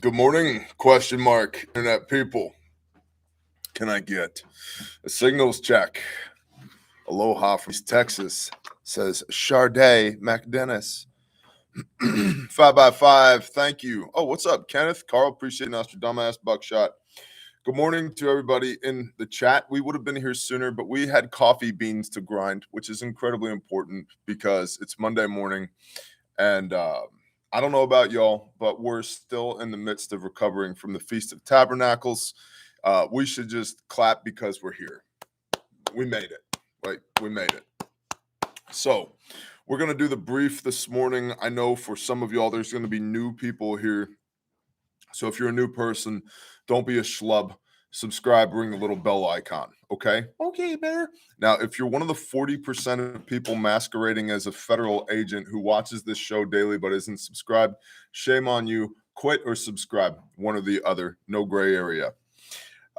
Good morning, question mark, internet people. Can I get a signals check? Aloha from East Texas, says Charday McDennis. 5x5, thank you. Oh, what's up, Kenneth? Carl, appreciate Nostradamus, Buckshot. Good morning to everybody in the chat. We would have been here sooner, but we had coffee beans to grind, which is incredibly important because it's Monday morning. And I don't know about y'all, but we're still in the midst of recovering from the Feast of Tabernacles. We should just clap because we're here. We made it. We made it. So we're going to do the brief this morning. I know for some of y'all, there's going to be new people here. So if you're a new person, don't be a schlub. Subscribe, ring the little bell icon. Okay? Okay, Bear. Now, if you're one of the 40% of people masquerading as a federal agent who watches this show daily but isn't subscribed, shame on you. Quit or subscribe. One or the other. No gray area.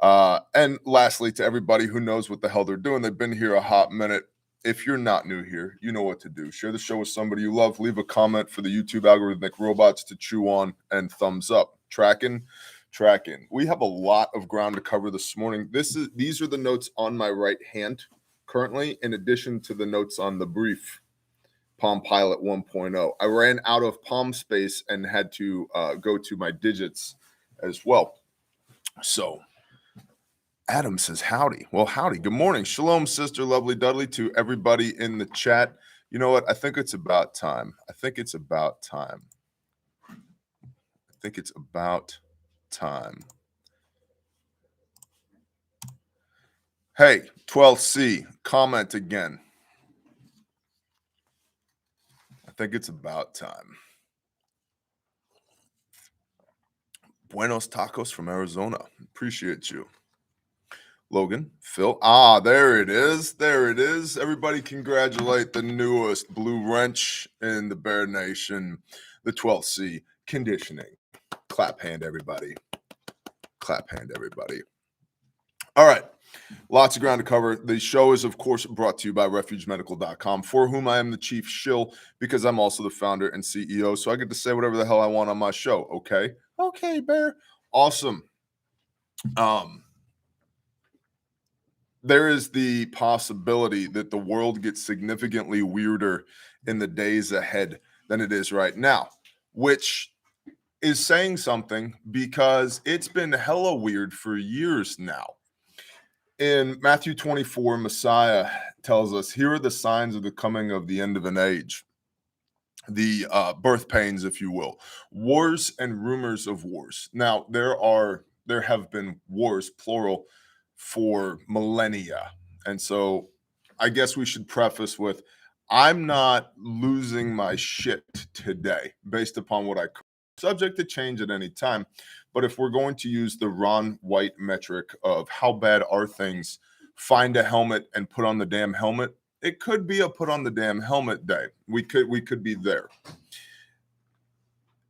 And lastly, to everybody who knows what the hell they're doing, they've been here a hot minute. If you're not new here, you know what to do. Share the show with somebody you love. Leave a comment for the YouTube algorithmic robots to chew on, and thumbs up. Tracking. We have a lot of ground to cover this morning. These are the notes on my right hand currently, in addition to the notes on the brief Palm Pilot 1.0. I ran out of Palm space and had to go to my digits as well. So Adam says howdy. Well, howdy. Good morning. Shalom, sister, lovely Dudley, to everybody in the chat. You know what? I think it's about time. Hey, 12C, comment again. I think it's about time. Buenos tacos from Arizona. Appreciate you. Logan, Phil. There it is. Everybody congratulate the newest blue wrench in the Bear Nation, the 12C conditioning. Clap hand, everybody. All right. Lots of ground to cover. The show is, of course, brought to you by refugemedical.com, for whom I am the chief shill because I'm also the founder and CEO. So I get to say whatever the hell I want on my show. Okay. Okay, Bear. Awesome. There is the possibility that the world gets significantly weirder in the days ahead than it is right now, which is saying something because it's been hella weird for years now. In Matthew 24, Messiah tells us, here are the signs of the coming of the end of an age. The birth pains, if you will, wars and rumors of wars. Now, there have been wars, plural, for millennia. And so I guess we should preface with, I'm not losing my shit today based upon what I could. Subject to change at any time. But if we're going to use the Ron White metric of how bad are things, find a helmet and put on the damn helmet, it could be a put on the damn helmet day. We could be there.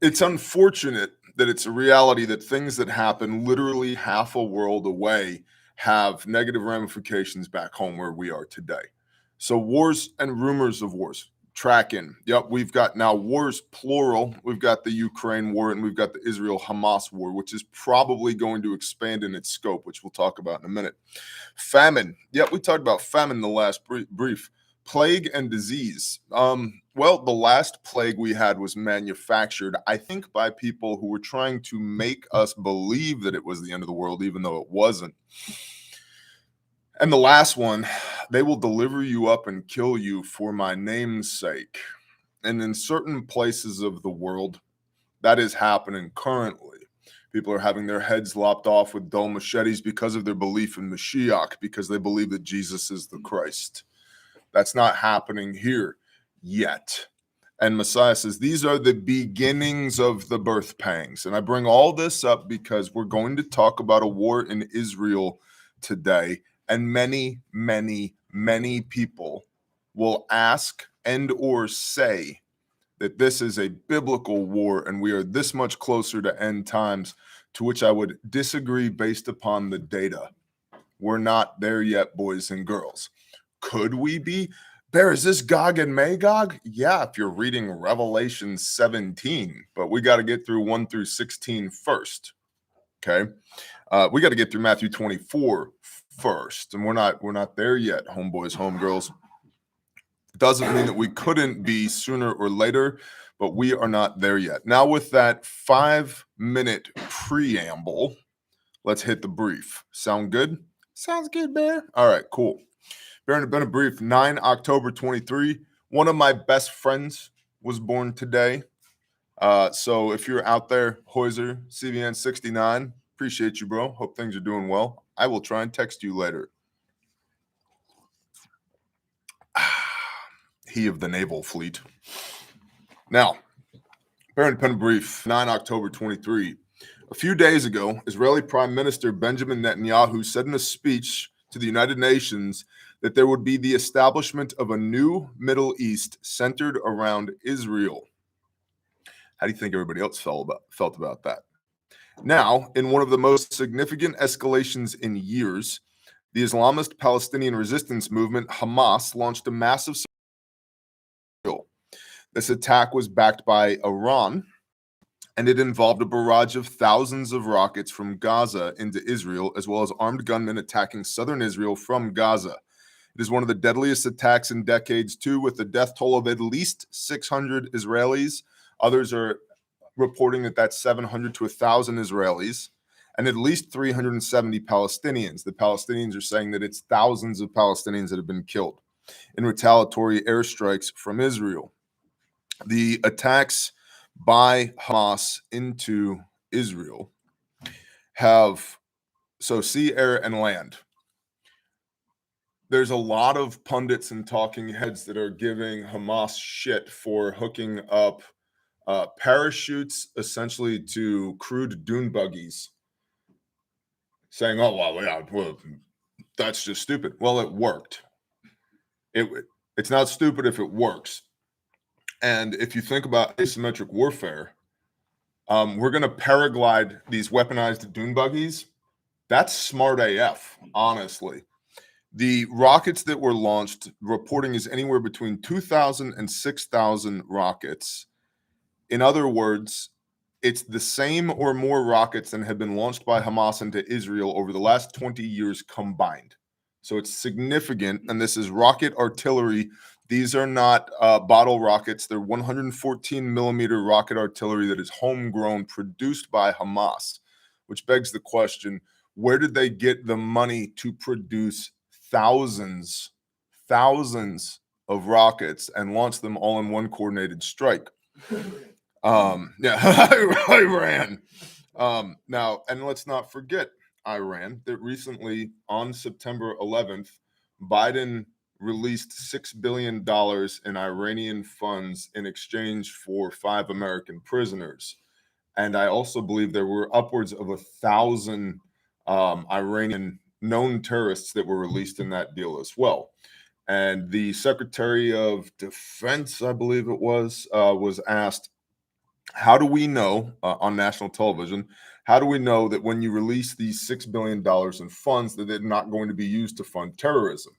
It's unfortunate that it's a reality that things that happen literally half a world away have negative ramifications back home where we are today. So wars and rumors of wars. Tracking. Yep, we've got now wars, plural. We've got the Ukraine war and we've got the Israel-Hamas war, which is probably going to expand in its scope, which we'll talk about in a minute. Famine. Yep, we talked about famine in the last brief. Plague and disease. Well, the last plague we had was manufactured, I think, by people who were trying to make us believe that it was the end of the world, even though it wasn't. And the last one, they will deliver you up and kill you for my name's sake. And in certain places of the world, that is happening currently. People are having their heads lopped off with dull machetes because of their belief in Mashiach, because they believe that Jesus is the Christ. That's not happening here yet. And Messiah says, these are the beginnings of the birth pangs. And I bring all this up because we're going to talk about a war in Israel today. And many, many, many people will ask and or say that this is a biblical war and we are this much closer to end times, to which I would disagree based upon the data. We're not there yet, boys and girls. Could we be? Bear, is this Gog and Magog? Yeah, if you're reading Revelation 17, but we got to get through 1 through 16 first. Okay. We got to get through Matthew 24 first, and we're not there yet, homeboys, homegirls. Doesn't mean that we couldn't be sooner or later, but we are not there yet. Now, with that 5-minute preamble, let's hit the brief. Sound good? Sounds good, Bear. All right, cool. Bear, been a brief. 9 October 23. One of my best friends was born today. So if you're out there, Hoyser, CVN 69, appreciate you, bro. Hope things are doing well. I will try and text you later. He of the naval fleet. Now, Bear Independent Brief, 9 October 23. A few days ago, Israeli Prime Minister Benjamin Netanyahu said in a speech to the United Nations that there would be the establishment of a new Middle East centered around Israel. How do you think everybody else felt about that? Now, in one of the most significant escalations in years, the Islamist Palestinian resistance movement, Hamas, launched a massive. This attack was backed by Iran, and it involved a barrage of thousands of rockets from Gaza into Israel, as well as armed gunmen attacking southern Israel from Gaza. It is one of the deadliest attacks in decades, too, with a death toll of at least 600 Israelis. Others are reporting that that's 700 to 1,000 Israelis, and at least 370 Palestinians. The Palestinians are saying that it's thousands of Palestinians that have been killed in retaliatory airstrikes from Israel. The attacks by Hamas into Israel have, so sea, air, and land. There's a lot of pundits and talking heads that are giving Hamas shit for hooking up parachutes essentially to crewed dune buggies, saying, oh, well, that's just stupid. Well, it worked. It's not stupid if it works. And if you think about asymmetric warfare, we're going to paraglide these weaponized dune buggies. That's smart AF, honestly. The rockets that were launched, reporting is anywhere between 2,000 and 6,000 rockets. In other words, it's the same or more rockets than have been launched by Hamas into Israel over the last 20 years combined. So it's significant, and this is rocket artillery. These are not bottle rockets. They're 114 millimeter rocket artillery that is homegrown, produced by Hamas, which begs the question, where did they get the money to produce thousands of rockets and launch them all in one coordinated strike? Iran. Now, and let's not forget Iran, that recently on September 11th, Biden released $6 billion in Iranian funds in exchange for 5 American prisoners. And I also believe there were upwards of 1,000 Iranian known terrorists that were released in that deal as well. And the Secretary of Defense, I believe it was asked, how do we know on national television, how do we know that when you release these $6 billion in funds that they're not going to be used to fund terrorism?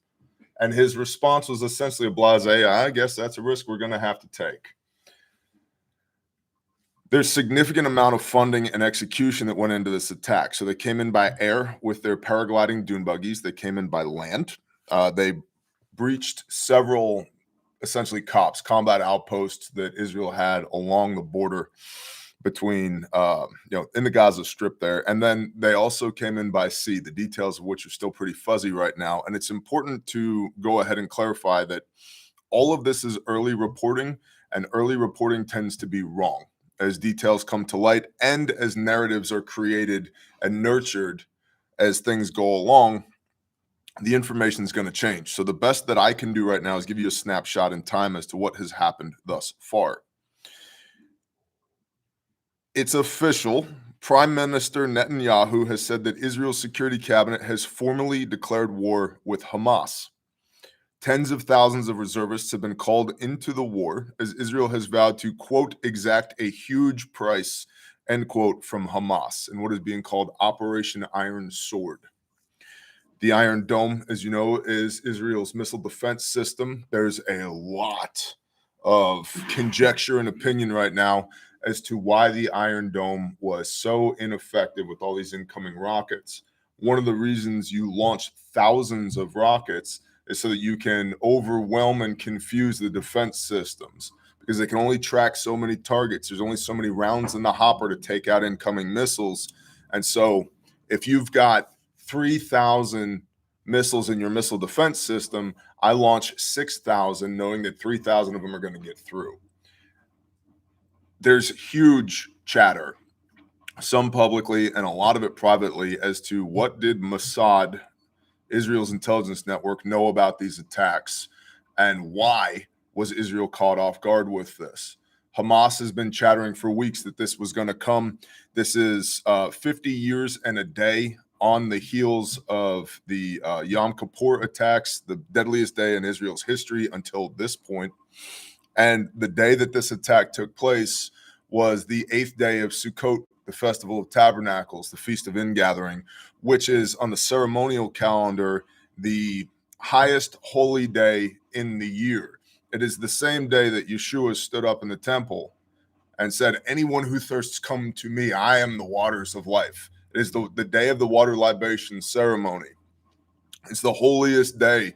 And his response was essentially a blasé, I guess that's a risk we're going to have to take. There's significant amount of funding and execution that went into this attack. So they came in by air with their paragliding dune buggies. They came in by land. They breached several essentially combat outposts that Israel had along the border between, in the Gaza Strip there. And then they also came in by sea, the details of which are still pretty fuzzy right now. And it's important to go ahead and clarify that all of this is early reporting, and early reporting tends to be wrong as details come to light and as narratives are created and nurtured as things go along. The information is going to change. So the best that I can do right now is give you a snapshot in time as to what has happened thus far. It's official. Prime Minister Netanyahu has said that Israel's security cabinet has formally declared war with Hamas. Tens of thousands of reservists have been called into the war as Israel has vowed to, quote, exact a huge price, end quote, from Hamas in what is being called Operation Iron Sword. The Iron Dome, as you know, is Israel's missile defense system. There's a lot of conjecture and opinion right now as to why the Iron Dome was so ineffective with all these incoming rockets. One of the reasons you launch thousands of rockets is so that you can overwhelm and confuse the defense systems, because they can only track so many targets. There's only so many rounds in the hopper to take out incoming missiles. And so if you've got 3,000 missiles in your missile defense system, I launch 6,000 knowing that 3,000 of them are going to get through. There's huge chatter, some publicly and a lot of it privately, as to what did Mossad, Israel's intelligence network, know about these attacks, and why was Israel caught off guard with this. Hamas has been chattering for weeks that this was going to come. This is 50 years and a day on the heels of the Yom Kippur attacks, the deadliest day in Israel's history until this point. And the day that this attack took place was the 8th day of Sukkot, the Festival of Tabernacles, the Feast of Ingathering, which is on the ceremonial calendar the highest holy day in the year. It is the same day that Yeshua stood up in the temple and said, "Anyone who thirsts, come to me. I am the waters of life." It is the day of the water libation ceremony. It's the holiest day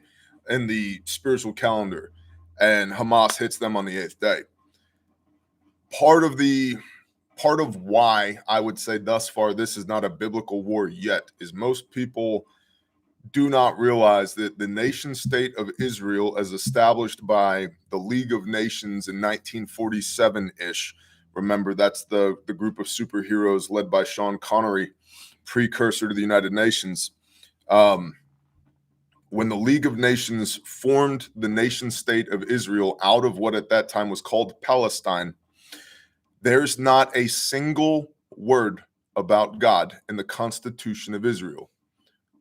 in the spiritual calendar, and Hamas hits them on the 8th day. Part of why I would say thus far this is not a biblical war yet is most people do not realize that the nation state of Israel, as established by the League of Nations in 1947-ish, remember that's the group of superheroes led by Sean Connery, precursor to the United Nations. When the League of Nations formed the nation state of Israel out of what at that time was called Palestine, there's not a single word about God in the Constitution of Israel.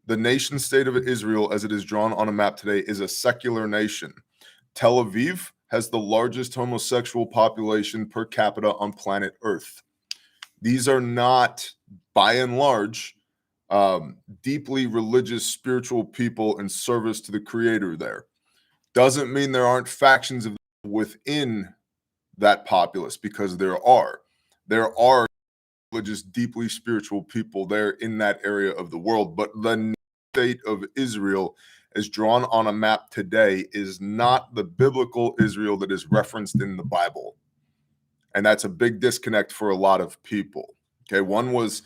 The nation state of Israel, as it is drawn on a map today, is a secular nation. Tel Aviv has the largest homosexual population per capita on planet Earth. These are not, by and large, deeply religious, spiritual people in service to the Creator there. Doesn't mean there aren't factions within that populace, because there are. There are religious, deeply spiritual people there in that area of the world, but the state of Israel as drawn on a map today is not the biblical Israel that is referenced in the Bible. And that's a big disconnect for a lot of people. Okay, one was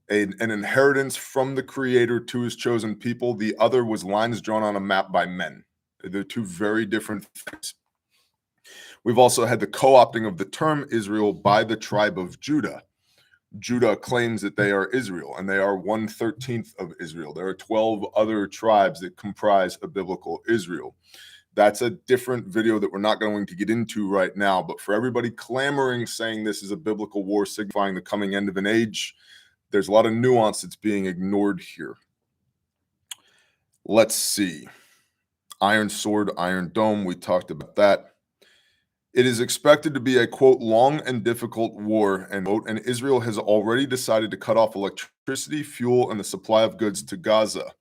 an inheritance from the Creator to his chosen people. The other was lines drawn on a map by men. They're two very different things. We've also had the co-opting of the term Israel by the tribe of Judah. Judah claims that they are Israel, and they are 1/13 of Israel. There are 12 other tribes that comprise a biblical Israel. That's a different video that we're not going to get into right now, but for everybody clamoring, saying this is a biblical war signifying the coming end of an age, there's a lot of nuance that's being ignored here. Let's see. Iron Sword, Iron Dome, we talked about that. It is expected to be a, quote, long and difficult war, and Israel has already decided to cut off electricity, fuel, and the supply of goods to Gaza.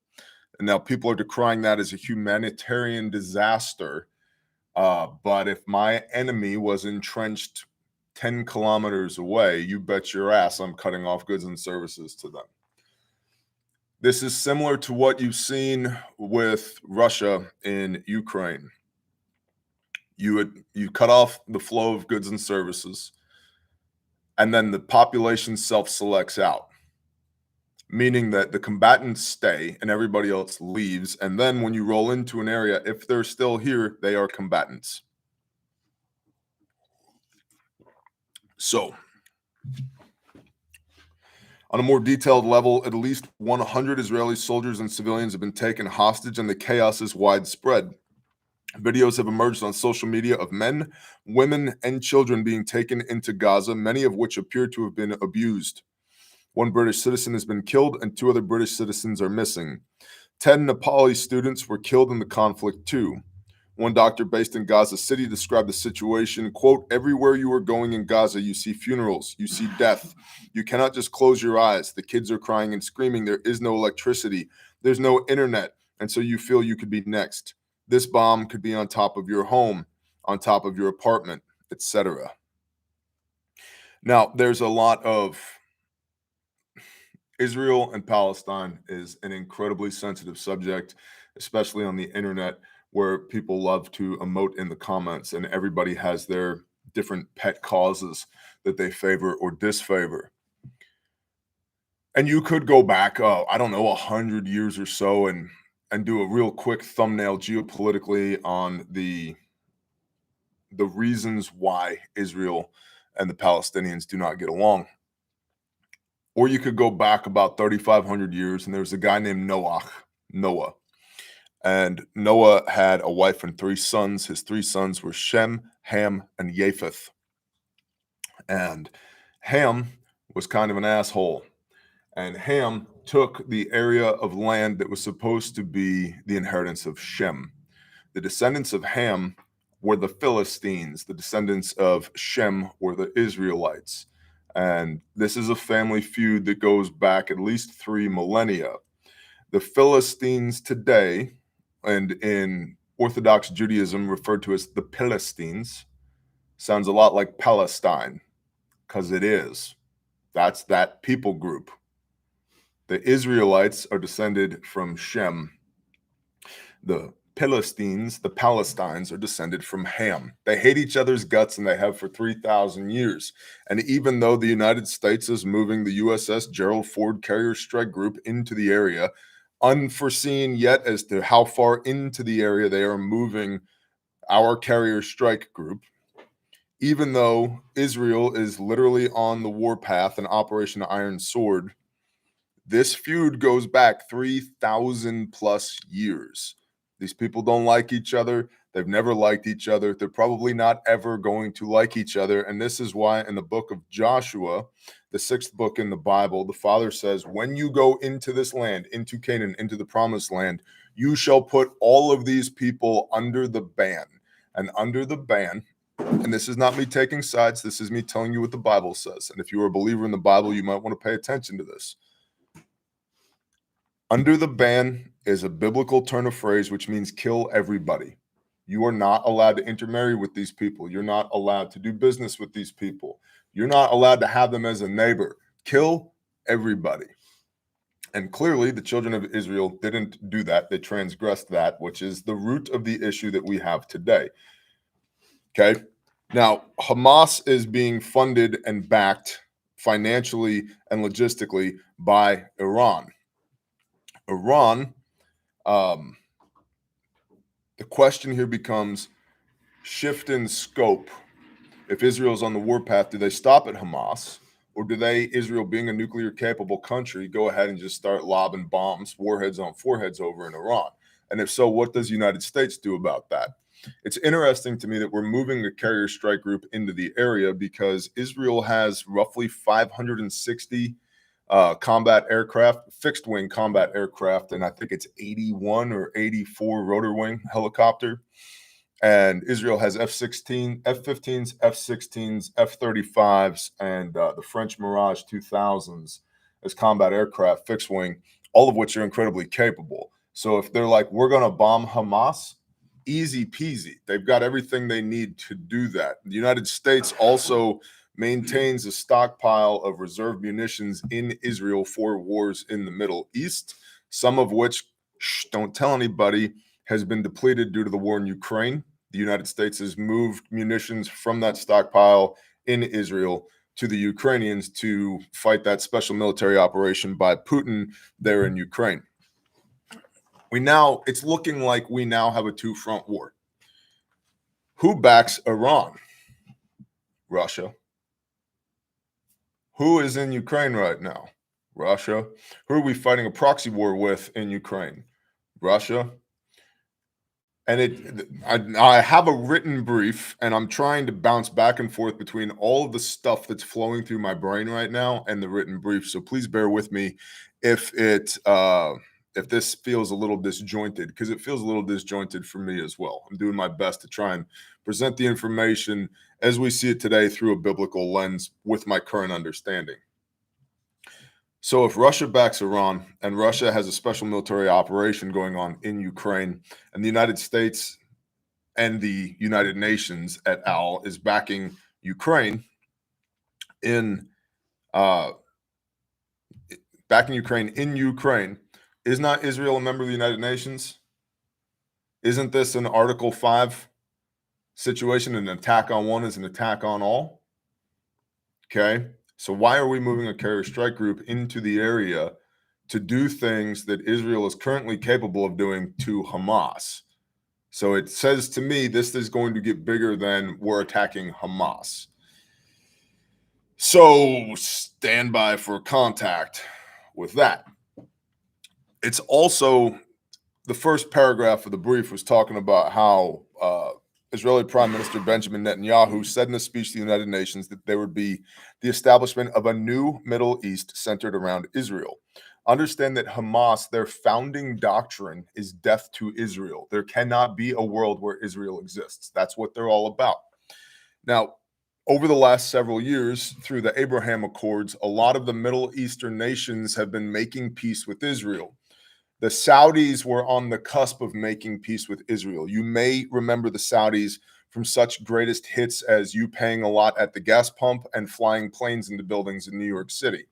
And now people are decrying that as a humanitarian disaster. But if my enemy was entrenched 10 kilometers away, you bet your ass I'm cutting off goods and services to them. This is similar to what you've seen with Russia in Ukraine. You cut off the flow of goods and services, and then the population self-selects out, meaning that the combatants stay and everybody else leaves. And then when you roll into an area, if they're still here, they are combatants. So, on a more detailed level, at least 100 Israeli soldiers and civilians have been taken hostage, and the chaos is widespread. Videos have emerged on social media of men, women, and children being taken into Gaza, many of which appear to have been abused. One British citizen has been killed, and 2 other British citizens are missing. 10 Nepali students were killed in the conflict too. One doctor based in Gaza City described the situation, quote, "Everywhere you are going in Gaza, you see funerals, you see death. You cannot just close your eyes. The kids are crying and screaming. There is no electricity. There's no internet, and so you feel you could be next. This bomb could be on top of your home, on top of your apartment, etc. Now, there's a lot of Israel and Palestine is an incredibly sensitive subject, especially on the internet, where people love to emote in the comments and everybody has their different pet causes that they favor or disfavor. And you could go back, I don't know, 100 years or so, and do a real quick thumbnail geopolitically on the reasons why Israel and the Palestinians do not get along. Or you could go back about 3,500 years, and there's a guy named Noah. And Noah had a wife and 3 sons. His 3 sons were Shem, Ham, and Japheth. And Ham was kind of an asshole. And Ham took the area of land that was supposed to be the inheritance of Shem. The descendants of Ham were the Philistines. The descendants of Shem were the Israelites. And this is a family feud that goes back at least 3 millennia. The Philistines today, and in Orthodox Judaism referred to as the Philistines, sounds a lot like Palestine, because it is. That's that people group. The Israelites are descended from Shem. The Philistines, the Palestines, are descended from Ham. They hate each other's guts, and they have for 3,000 years. And even though the United States is moving the USS Gerald Ford Carrier Strike Group into the area, unforeseen yet as to how far into the area they are moving our carrier strike group, even though Israel is literally on the warpath in Operation Iron Sword, this feud goes back 3,000 plus years. These people don't like each other. They've never liked each other. They're probably not ever going to like each other. And this is why in the book of Joshua, the 6th book in the Bible, the Father says, when you go into this land, into Canaan, into the promised land, you shall put all of these people under the ban. And under the ban, and this is not me taking sides, this is me telling you what the Bible says. And if you are a believer in the Bible, you might want to pay attention to this. Under the ban is a biblical turn of phrase which means kill everybody. You are not allowed to intermarry with these people. You're not allowed to do business with these people. You're not allowed to have them as a neighbor. Kill everybody. And clearly, the children of Israel didn't do that. They transgressed that, which is the root of the issue that we have today. Okay? Now, Hamas is being funded and backed financially and logistically by Iran. Iran, the question here becomes shift in scope. If Israel's on the warpath, do they stop at Hamas? Or do they, Israel being a nuclear capable country, go ahead and just start lobbing bombs, warheads on foreheads over in Iran? And if so, what does the United States do about that? It's interesting to me that we're moving a carrier strike group into the area because Israel has roughly 560 combat aircraft, fixed wing combat aircraft, and I think it's 81 or 84 rotor wing helicopter. And Israel has F-16, F-15s, F-16s, F-35s, and the French Mirage 2000s as combat aircraft, fixed wing, all of which are incredibly capable. So if they're like, we're going to bomb Hamas, easy peasy. They've got everything they need to do that. The United States also maintains a stockpile of reserve munitions in Israel for wars in the Middle East, some of which, don't tell anybody, has been depleted due to the war in Ukraine. The United States has moved munitions from that stockpile in Israel to the Ukrainians to fight that special military operation by Putin there in Ukraine. It's looking like we now have a 2-front war. Who backs Iran? Russia. Who is in Ukraine right now? Russia. Who are we fighting a proxy war with in Ukraine? Russia. And I have a written brief, and I'm trying to bounce back and forth between all of the stuff that's flowing through my brain right now and the written brief. So please bear with me if this feels a little disjointed, because it feels a little disjointed for me as well. I'm doing my best to try and present the information as we see it today through a biblical lens with my current understanding. So if Russia backs Iran and Russia has a special military operation going on in Ukraine, and the United States and the United Nations et al. Is backing Ukraine in uh, Ukraine, is not Israel a member of the United Nations? Isn't this an Article 5 situation? An attack on one is an attack on all? Okay. So why are we moving a carrier strike group into the area to do things that Israel is currently capable of doing to Hamas? So it says to me this is going to get bigger than we're attacking Hamas. So stand by for contact with that. It's also the first paragraph of the brief was talking about how Israeli Prime Minister Benjamin Netanyahu said in a speech to the United Nations that there would be the establishment of a new Middle East centered around Israel. Understand that Hamas, their founding doctrine is death to Israel. There cannot be a world where Israel exists. That's what they're all about. Now, over the last several years, through the Abraham Accords, a lot of the Middle Eastern nations have been making peace with Israel. The Saudis were on the cusp of making peace with Israel. You may remember the Saudis from such greatest hits as you paying a lot at the gas pump and flying planes into buildings in New York City,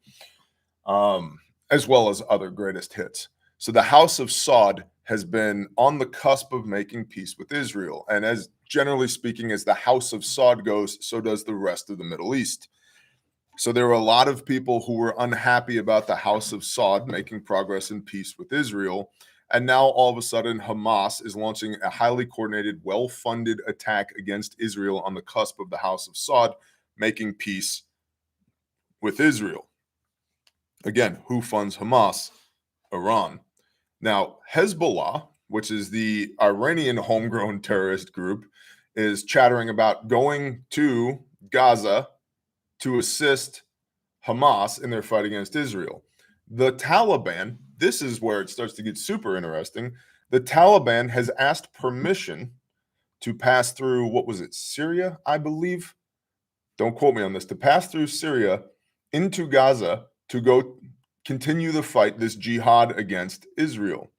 as well as other greatest hits. So the House of Saud has been on the cusp of making peace with Israel. And as generally speaking, as the House of Saud goes, so does the rest of the Middle East. So there were a lot of people who were unhappy about the House of Saud making progress in peace with Israel. And now all of a sudden, Hamas is launching a highly coordinated, well-funded attack against Israel on the cusp of the House of Saud making peace with Israel. Again, who funds Hamas? Iran. Now, Hezbollah, which is the Iranian homegrown terrorist group, is chattering about going to Gaza to assist Hamas in their fight against Israel. The Taliban, this is where it starts to get super interesting. The Taliban has asked permission to pass through, what was it, Syria, I believe? Don't quote me on this, to pass through Syria into Gaza to go continue the fight, this jihad against Israel.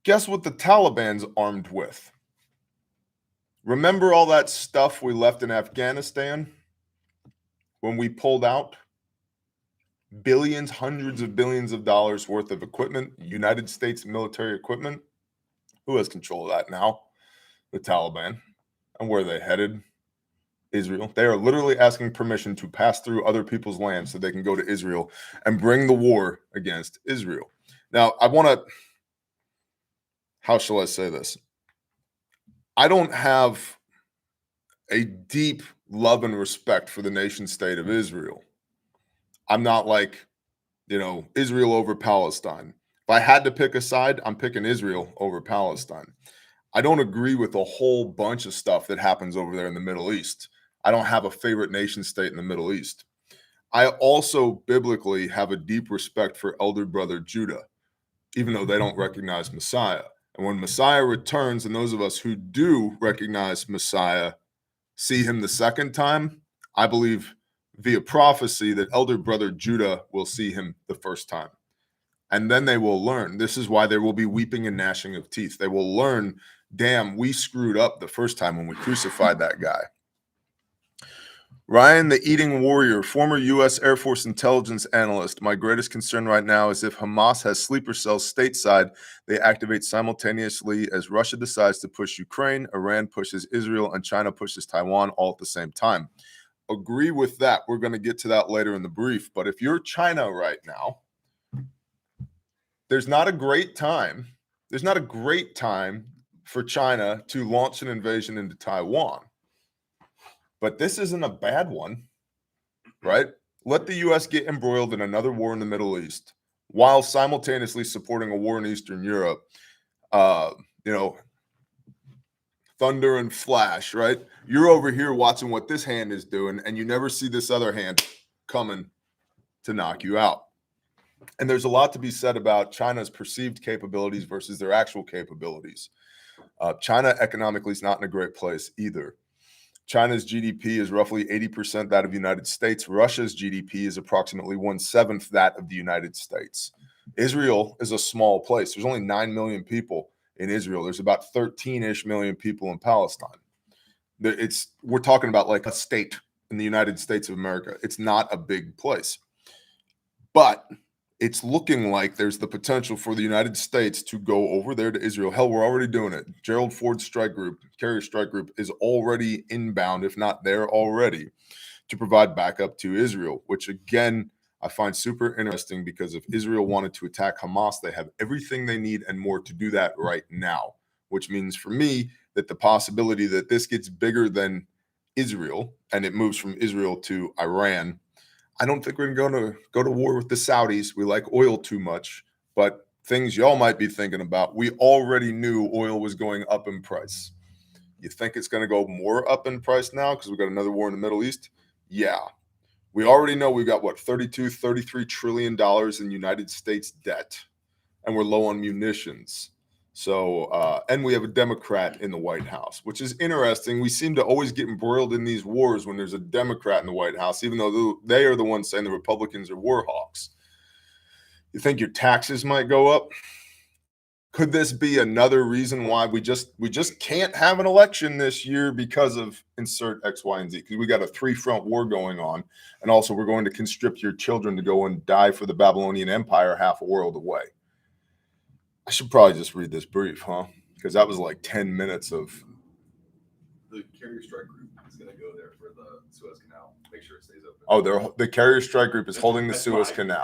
Guess what the Taliban's armed with? Remember all that stuff we left in Afghanistan when we pulled out? Billions, hundreds of billions of dollars worth of equipment, United States military equipment. Who has control of that now? The Taliban. And where are they headed? Israel. They are literally asking permission to pass through other people's land so they can go to Israel and bring the war against Israel. Now, I want to, how shall I say this? I don't have a deep love and respect for the nation state of Israel. I'm not like, Israel over Palestine. If I had to pick a side, I'm picking Israel over Palestine. I don't agree with a whole bunch of stuff that happens over there in the Middle East. I don't have a favorite nation state in the Middle East. I also biblically have a deep respect for elder brother Judah, even though they don't recognize Messiah. And when Messiah returns, and those of us who do recognize Messiah see him the second time, I believe via prophecy that elder brother Judah will see him the first time. And then they will learn. This is why there will be weeping and gnashing of teeth. They will learn, damn, we screwed up the first time when we crucified that guy. Ryan, the Eating Warrior, former U.S. Air Force intelligence analyst. My greatest concern right now is if Hamas has sleeper cells stateside, they activate simultaneously as Russia decides to push Ukraine, Iran pushes Israel, and China pushes Taiwan all at the same time. Agree with that. We're going to get to that later in the brief. But if you're China right now, there's not a great time. There's not a great time for China to launch an invasion into Taiwan. But this isn't a bad one, right? Let the U.S. get embroiled in another war in the Middle East while simultaneously supporting a war in Eastern Europe. Thunder and flash, right? You're over here watching what this hand is doing, and you never see this other hand coming to knock you out. And there's a lot to be said about China's perceived capabilities versus their actual capabilities. China economically is not in a great place either. China's GDP is roughly 80% that of the United States. Russia's GDP is approximately 1/7 that of the United States. Israel is a small place. There's only 9 million people in Israel. There's about 13-ish million people in Palestine. We're talking about like a state in the United States of America. It's not a big place. But it's looking like there's the potential for the United States to go over there to Israel. Hell, we're already doing it. Gerald Ford's strike group, carrier strike group, is already inbound, if not there already, to provide backup to Israel, which again, I find super interesting because if Israel wanted to attack Hamas, they have everything they need and more to do that right now, which means for me that the possibility that this gets bigger than Israel and it moves from Israel to Iran. I don't think we're going to go to war with the Saudis. We like oil too much, but things y'all might be thinking about. We already knew oil was going up in price. You think it's going to go more up in price now because we got another war in the Middle East? Yeah. We already know we've got what, $33 trillion in United States debt, and we're low on munitions. So, and we have a Democrat in the White House, which is interesting. We seem to always get embroiled in these wars when there's a Democrat in the White House, even though they are the ones saying the Republicans are war hawks. You think your taxes might go up? Could this be another reason why we just can't have an election this year because of insert X, Y, and Z? Because we got a 3-front war going on, and also we're going to conscript your children to go and die for the Babylonian Empire half a world away. I should probably just read this brief, huh? Because that was like 10 minutes of. The carrier strike group is going to go there for the Suez Canal. Make sure it stays open. Oh, the carrier strike group is holding the Suez Canal.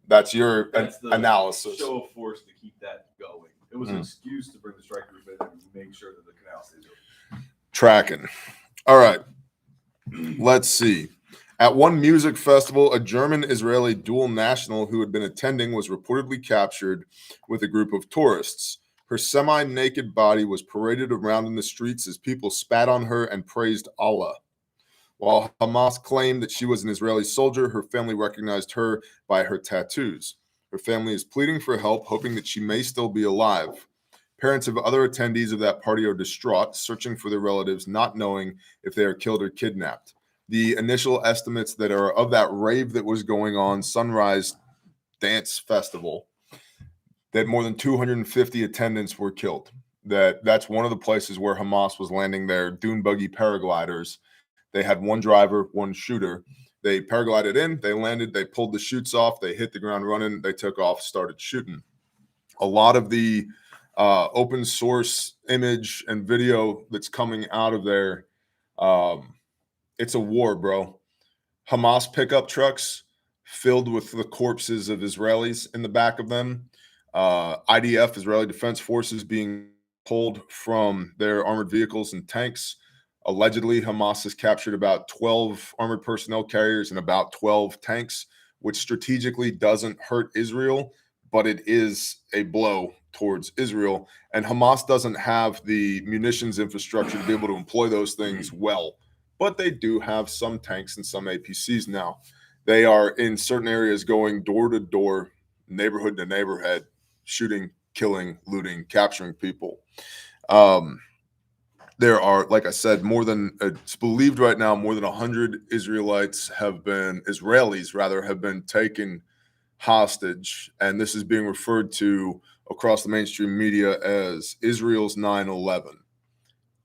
That's your analysis. Show of force to keep that going. It was an excuse to bring the strike group in and make sure that the canal stays open. Tracking. All right. Let's see. At one music festival, a German-Israeli dual national who had been attending was reportedly captured with a group of tourists. Her semi-naked body was paraded around in the streets as people spat on her and praised Allah. While Hamas claimed that she was an Israeli soldier, her family recognized her by her tattoos. Her family is pleading for help, hoping that she may still be alive. Parents of other attendees of that party are distraught, searching for their relatives, not knowing if they are killed or kidnapped. The initial estimates that are of that rave that was going on, Sunrise Dance Festival, that more than 250 attendants were killed. That's one of the places where Hamas was landing their dune buggy paragliders. They had one driver, one shooter. They paraglided in, they landed, they pulled the chutes off, they hit the ground running, they took off, started shooting. A lot of the open source image and video that's coming out of there, it's a war, bro. Hamas pickup trucks filled with the corpses of Israelis in the back of them. IDF, Israeli Defense Forces, being pulled from their armored vehicles and tanks. Allegedly, Hamas has captured about 12 armored personnel carriers and about 12 tanks, which strategically doesn't hurt Israel, but it is a blow towards Israel. And Hamas doesn't have the munitions infrastructure to be able to employ those things well. But they do have some tanks and some APCs now. They are in certain areas going door to door, neighborhood to neighborhood, shooting, killing, looting, capturing people. There are, like I said, it's believed right now, more than 100 Israelis have been taken hostage. And this is being referred to across the mainstream media as Israel's 9/11.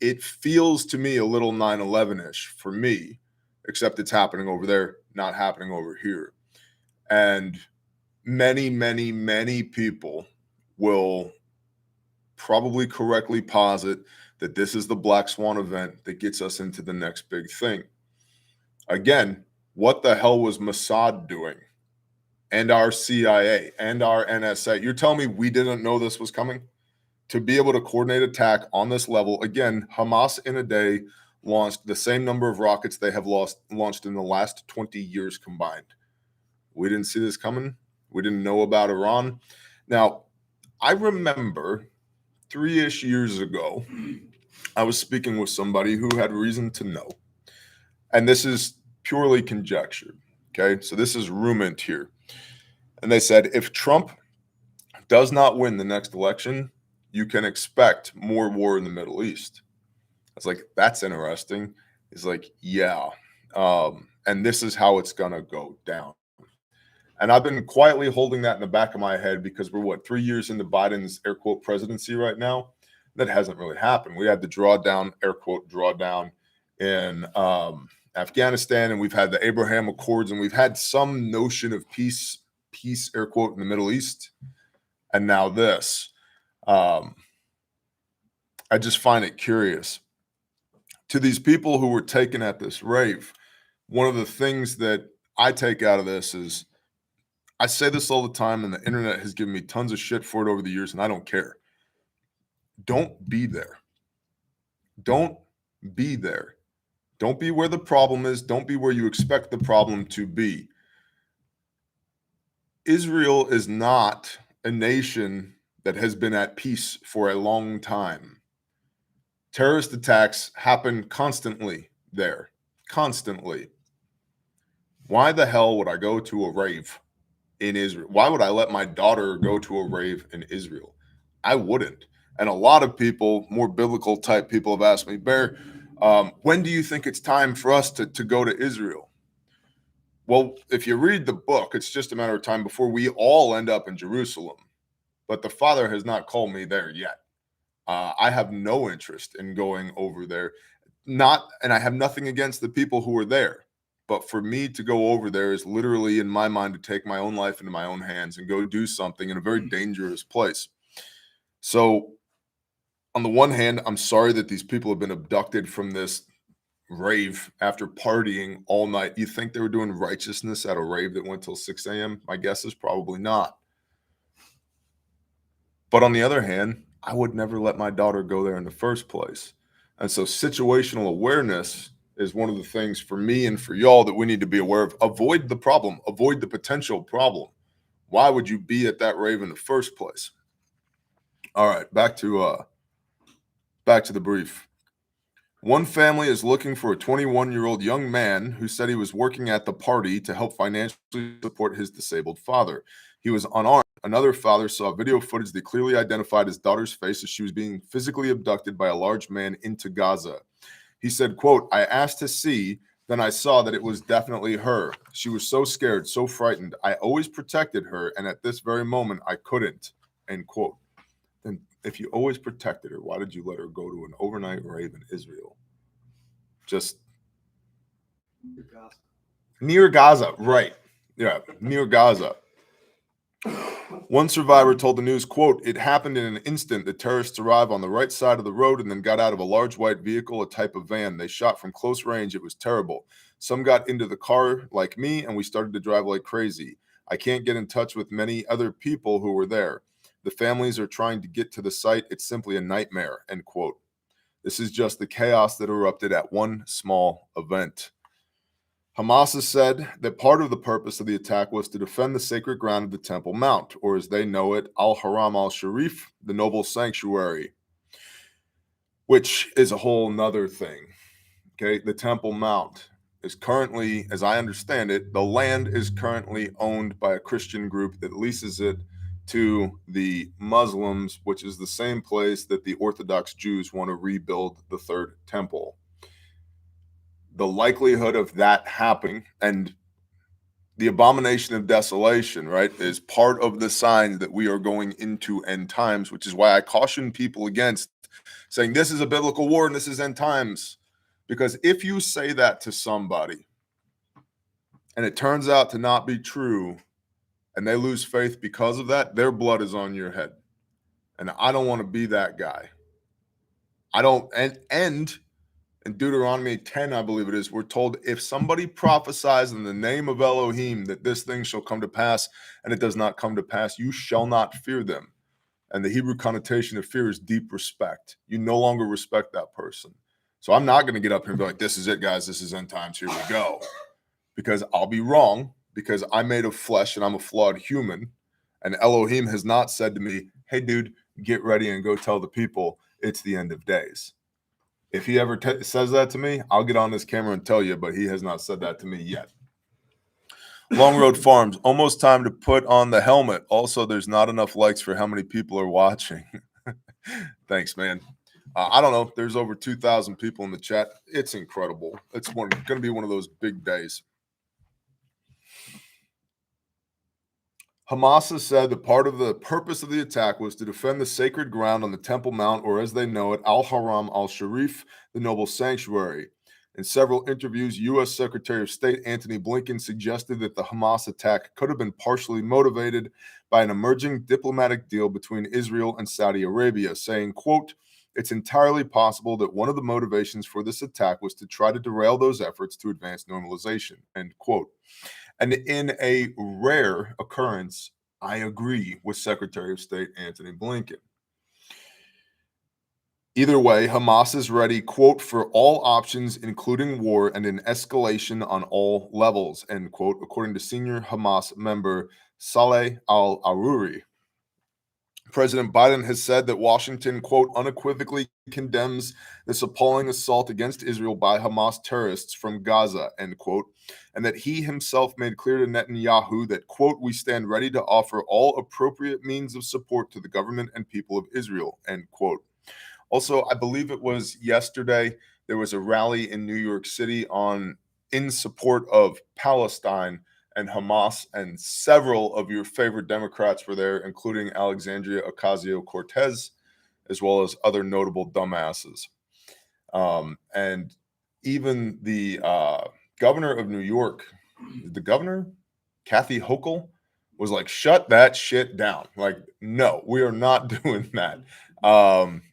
It feels to me a little 9/11-ish for me, except it's happening over there, not happening over here. And many, many, many people will probably correctly posit that this is the Black Swan event that gets us into the next big thing. Again, what the hell was Mossad doing? And our CIA and our NSA? You're telling me we didn't know this was coming? To be able to coordinate attack on this level, again, Hamas in a day launched the same number of rockets they have launched in the last 20 years combined. We didn't see this coming. We didn't know about Iran. Now, I remember 3-ish years ago, I was speaking with somebody who had reason to know. And this is purely conjecture. Okay, so this is rumant here. And they said, if Trump does not win the next election, you can expect more war in the Middle East. I was like, that's interesting. He's like, yeah. And this is how it's going to go down. And I've been quietly holding that in the back of my head because we're 3 years into Biden's air quote presidency right now. That hasn't really happened. We had the drawdown, air quote drawdown in Afghanistan, and we've had the Abraham Accords, and we've had some notion of peace, air quote, in the Middle East. And now this. I just find it curious. To these people who were taken at this rave, one of the things that I take out of this is, I say this all the time, and the internet has given me tons of shit for it over the years, and I don't care. Don't be there. Don't be there. Don't be where the problem is. Don't be where you expect the problem to be. Israel is not a nation that has been at peace for a long time. Terrorist attacks happen constantly there. Constantly. Why the hell would I go to a rave in Israel? Why would I let my daughter go to a rave in Israel? I wouldn't. And a lot of people, more biblical type people, have asked me, Bear, when do you think it's time for us to go to Israel? Well, if you read the book, it's just a matter of time before we all end up in Jerusalem. But the Father has not called me there yet. I have no interest in going over there. And I have nothing against the people who are there. But for me to go over there is literally, in my mind, to take my own life into my own hands and go do something in a very dangerous place. So on the one hand, I'm sorry that these people have been abducted from this rave after partying all night. You think they were doing righteousness at a rave that went till 6 a.m.? My guess is probably not. But on the other hand, I would never let my daughter go there in the first place. And so situational awareness is one of the things for me and for y'all that we need to be aware of. Avoid the problem, avoid the potential problem. Why would you be at that rave in the first place? All right, back to the brief. One family is looking for a 21-year-old young man who said he was working at the party to help financially support his disabled father. He was unarmed. Another father saw video footage that clearly identified his daughter's face as she was being physically abducted by a large man into Gaza. He said, quote, I asked to see, then I saw that it was definitely her. She was so scared, so frightened. I always protected her, and at this very moment, I couldn't, end quote. Then if you always protected her, why did you let her go to an overnight rave in Israel? Just near Gaza, right. Yeah, near Gaza. One survivor told the news, quote, it happened in an instant. The terrorists arrived on the right side of the road and then got out of a large white vehicle, a type of van. They shot from close range. It was terrible. Some got into the car like me, and we started to drive like crazy. I can't get in touch with many other people who were there. The families are trying to get to the site. It's simply a nightmare, end quote. This is just the chaos that erupted at one small event. Hamas has said that part of the purpose of the attack was to defend the sacred ground of the Temple Mount, or as they know it, Al-Haram al-Sharif, the noble sanctuary, which is a whole nother thing. Okay, the Temple Mount is currently, as I understand it, the land is currently owned by a Christian group that leases it to the Muslims, which is the same place that the Orthodox Jews want to rebuild the third temple. The likelihood of that happening and the abomination of desolation, right, is part of the signs that we are going into end times, which is why I caution people against saying this is a biblical war and this is end times. Because if you say that to somebody and it turns out to not be true and they lose faith because of that, their blood is on your head. And I don't want to be that guy. I don't, and in Deuteronomy 10, I believe it is, we're told if somebody prophesies in the name of Elohim that this thing shall come to pass and it does not come to pass, you shall not fear them. And the Hebrew connotation of fear is deep respect. You no longer respect that person. So I'm not going to get up here and be like, this is it, guys. This is end times. Here we go. Because I'll be wrong because I'm made of flesh and I'm a flawed human. And Elohim has not said to me, hey, dude, get ready and go tell the people it's the end of days. If he ever says that to me, I'll get on this camera and tell you, but he has not said that to me yet. Long Road Farms, almost time to put on the helmet. Also, there's not enough likes for how many people are watching. Thanks, man. I don't know. There's over 2,000 people in the chat. It's incredible. It's going to be one of those big days. Hamas has said that part of the purpose of the attack was to defend the sacred ground on the Temple Mount, or as they know it, Al-Haram al-Sharif, the noble sanctuary. In several interviews, U.S. Secretary of State Antony Blinken suggested that the Hamas attack could have been partially motivated by an emerging diplomatic deal between Israel and Saudi Arabia, saying, quote, "It's entirely possible that one of the motivations for this attack was to try to derail those efforts to advance normalization," end quote. And in a rare occurrence, I agree with Secretary of State Antony Blinken. Either way, Hamas is ready, quote, "for all options, including war and an escalation on all levels," end quote, according to senior Hamas member Saleh al-Aruri. President Biden has said that Washington, quote, "unequivocally condemns this appalling assault against Israel by Hamas terrorists from Gaza," end quote, and that he himself made clear to Netanyahu that, quote, "we stand ready to offer all appropriate means of support to the government and people of Israel," end quote. Also, I believe it was yesterday, there was a rally in New York City in support of Palestine and Hamas, and several of your favorite Democrats were there, including Alexandria Ocasio-Cortez, as well as other notable dumbasses. And even the governor of New York, the governor, Kathy Hochul, was like, "Shut that shit down." Like, no, we are not doing that,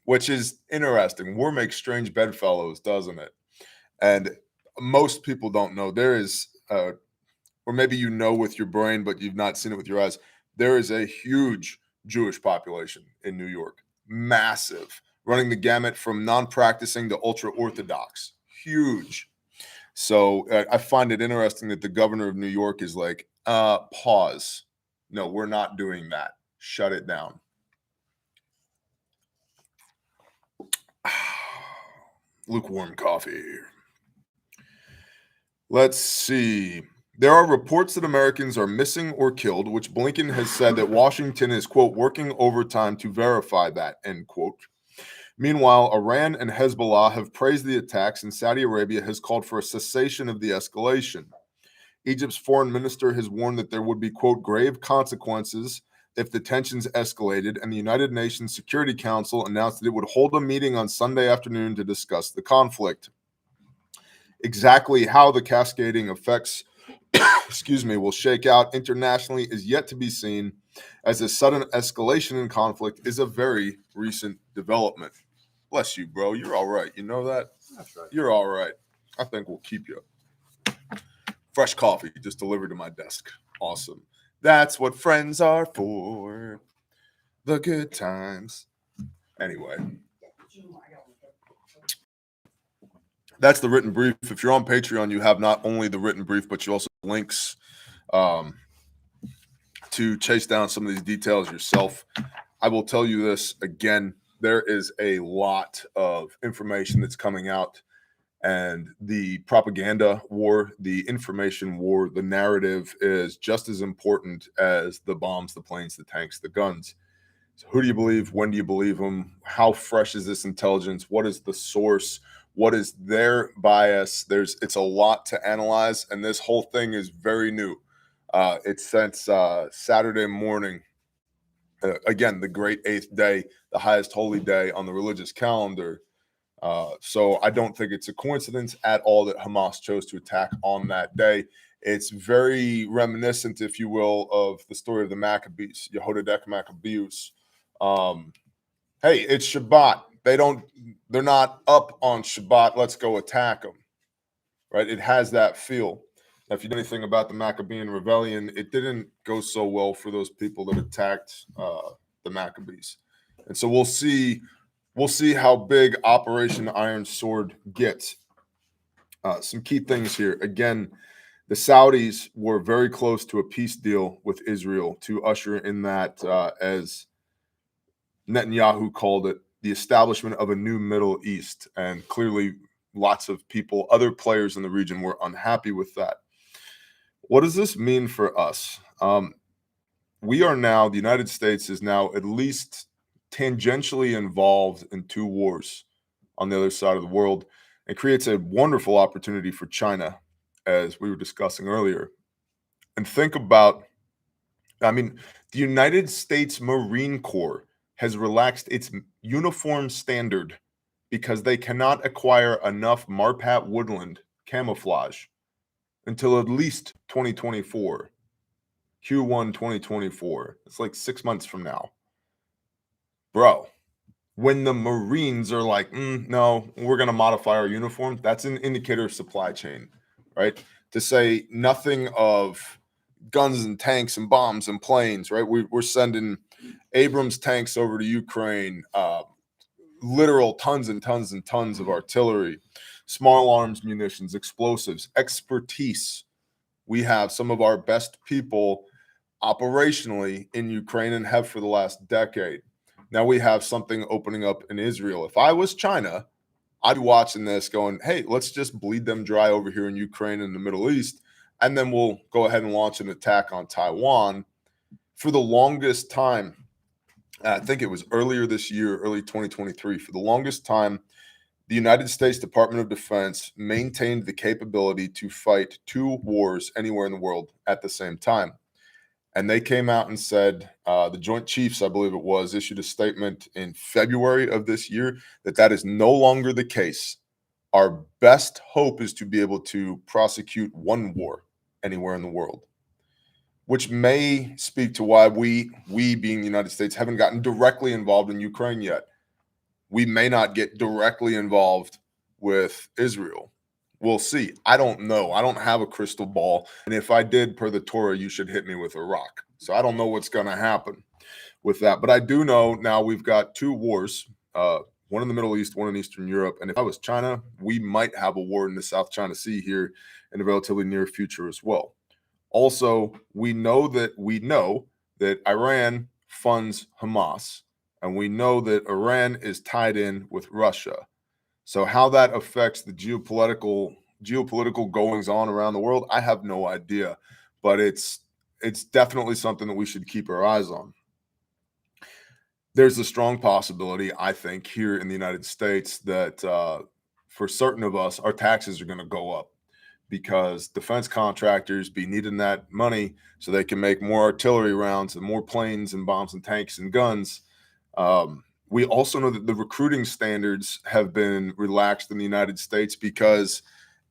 which is interesting. War makes strange bedfellows, doesn't it? And most people don't know there is or maybe you know with your brain, but you've not seen it with your eyes. There is a huge Jewish population in New York, massive, running the gamut from non-practicing to ultra-Orthodox, huge. So I find it interesting that the governor of New York is like, pause. No, we're not doing that. Shut it down. Lukewarm coffee. Let's see. There are reports that Americans are missing or killed, which Blinken has said that Washington is, quote, "working overtime to verify that," end quote. Meanwhile, Iran and Hezbollah have praised the attacks, and Saudi Arabia has called for a cessation of the escalation. Egypt's foreign minister has warned that there would be, quote, "grave consequences if the tensions escalated," and the United Nations Security Council announced that it would hold a meeting on Sunday afternoon to discuss the conflict. Exactly how the cascading effects will shake out internationally is yet to be seen, as a sudden escalation in conflict is a very recent development. Bless you, bro. You're all right. You know that? That's right. You're all right. I think we'll keep you. Fresh coffee just delivered to my desk. Awesome. That's what friends are for. The good times. Anyway. That's the written brief. If you're on Patreon, you have not only the written brief, but you also have links to chase down some of these details yourself. I will tell you this again. There is a lot of information that's coming out, and the propaganda war, the information war, the narrative is just as important as the bombs, the planes, the tanks, the guns. So who do you believe? When do you believe them? How fresh is this intelligence? What is the source? What is their bias? It's a lot to analyze, and this whole thing is very new. It's since Saturday morning. Again, the great 8th day, the highest holy day on the religious calendar. So I don't think it's a coincidence at all that Hamas chose to attack on that day. It's very reminiscent, if you will, of the story of the Maccabees, Yehoiada Maccabeus. Hey, it's Shabbat. They're not up on Shabbat. Let's go attack them. Right? It has that feel. Now, if you know anything about the Maccabean rebellion, it didn't go so well for those people that attacked the Maccabees. And so we'll see how big Operation Iron Sword gets. Some key things here. Again, the Saudis were very close to a peace deal with Israel to usher in that, as Netanyahu called it, the establishment of a new Middle East. And clearly, lots of people, other players in the region, were unhappy with that. What does this mean for us? We are now, the United States is now at least tangentially involved in 2 wars on the other side of the world, and creates a wonderful opportunity for China, as we were discussing earlier. And think about, I mean, the United States Marine Corps has relaxed its uniform standard because they cannot acquire enough Marpat woodland camouflage until at least 2024, Q1 2024. It's like 6 months from now. Bro, when the Marines are like, no, we're going to modify our uniform, that's an indicator of supply chain, right? To say nothing of guns and tanks and bombs and planes, right? We're sending Abrams tanks over to Ukraine, literal tons and tons and tons of artillery, small arms munitions, explosives, expertise. We have some of our best people operationally in Ukraine and have for the last decade. Now we have something opening up in Israel. If I was China, I'd be watching this going, hey, let's just bleed them dry over here in Ukraine and the Middle East, and then we'll go ahead and launch an attack on Taiwan. For the longest time, I think it was earlier this year, early 2023, for the longest time, the United States Department of Defense maintained the capability to fight 2 wars anywhere in the world at the same time. And they came out and said, the Joint Chiefs, I believe it was, issued a statement in February of this year that is no longer the case. Our best hope is to be able to prosecute 1 war anywhere in the world, which may speak to why we being the United States haven't gotten directly involved in Ukraine yet. We may not get directly involved with Israel. We'll see. I don't know. I don't have a crystal ball. And if I did, per the Torah, you should hit me with a rock. So I don't know what's going to happen with that. But I do know now we've got 2 wars, one in the Middle East, one in Eastern Europe. And if I was China, we might have a war in the South China Sea here in the relatively near future as well. Also, we know that Iran funds Hamas, and we know that Iran is tied in with Russia. So how that affects the geopolitical goings on around the world, I have no idea, but it's definitely something that we should keep our eyes on. There's a strong possibility, I think, here in the United States that for certain of us, our taxes are going to go up because defense contractors be needing that money so they can make more artillery rounds and more planes and bombs and tanks and guns. We also know that the recruiting standards have been relaxed in the United States because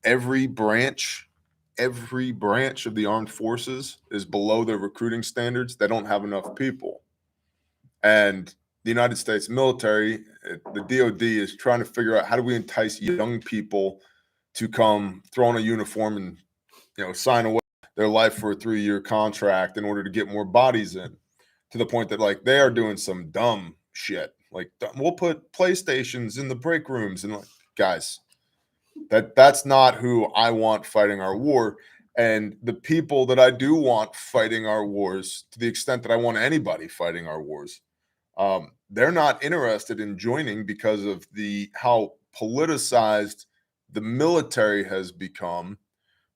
every branch of the armed forces is below their recruiting standards. They don't have enough people. And the United States military, the DOD, is trying to figure out how do we entice young people to come throw on a uniform and sign away their life for a 3-year contract in order to get more bodies in, to the point that like they are doing some dumb shit. Like we'll put PlayStations in the break rooms and like, guys, that's not who I want fighting our war. And the people that I do want fighting our wars, to the extent that I want anybody fighting our wars, they're not interested in joining because of how politicized the military has become.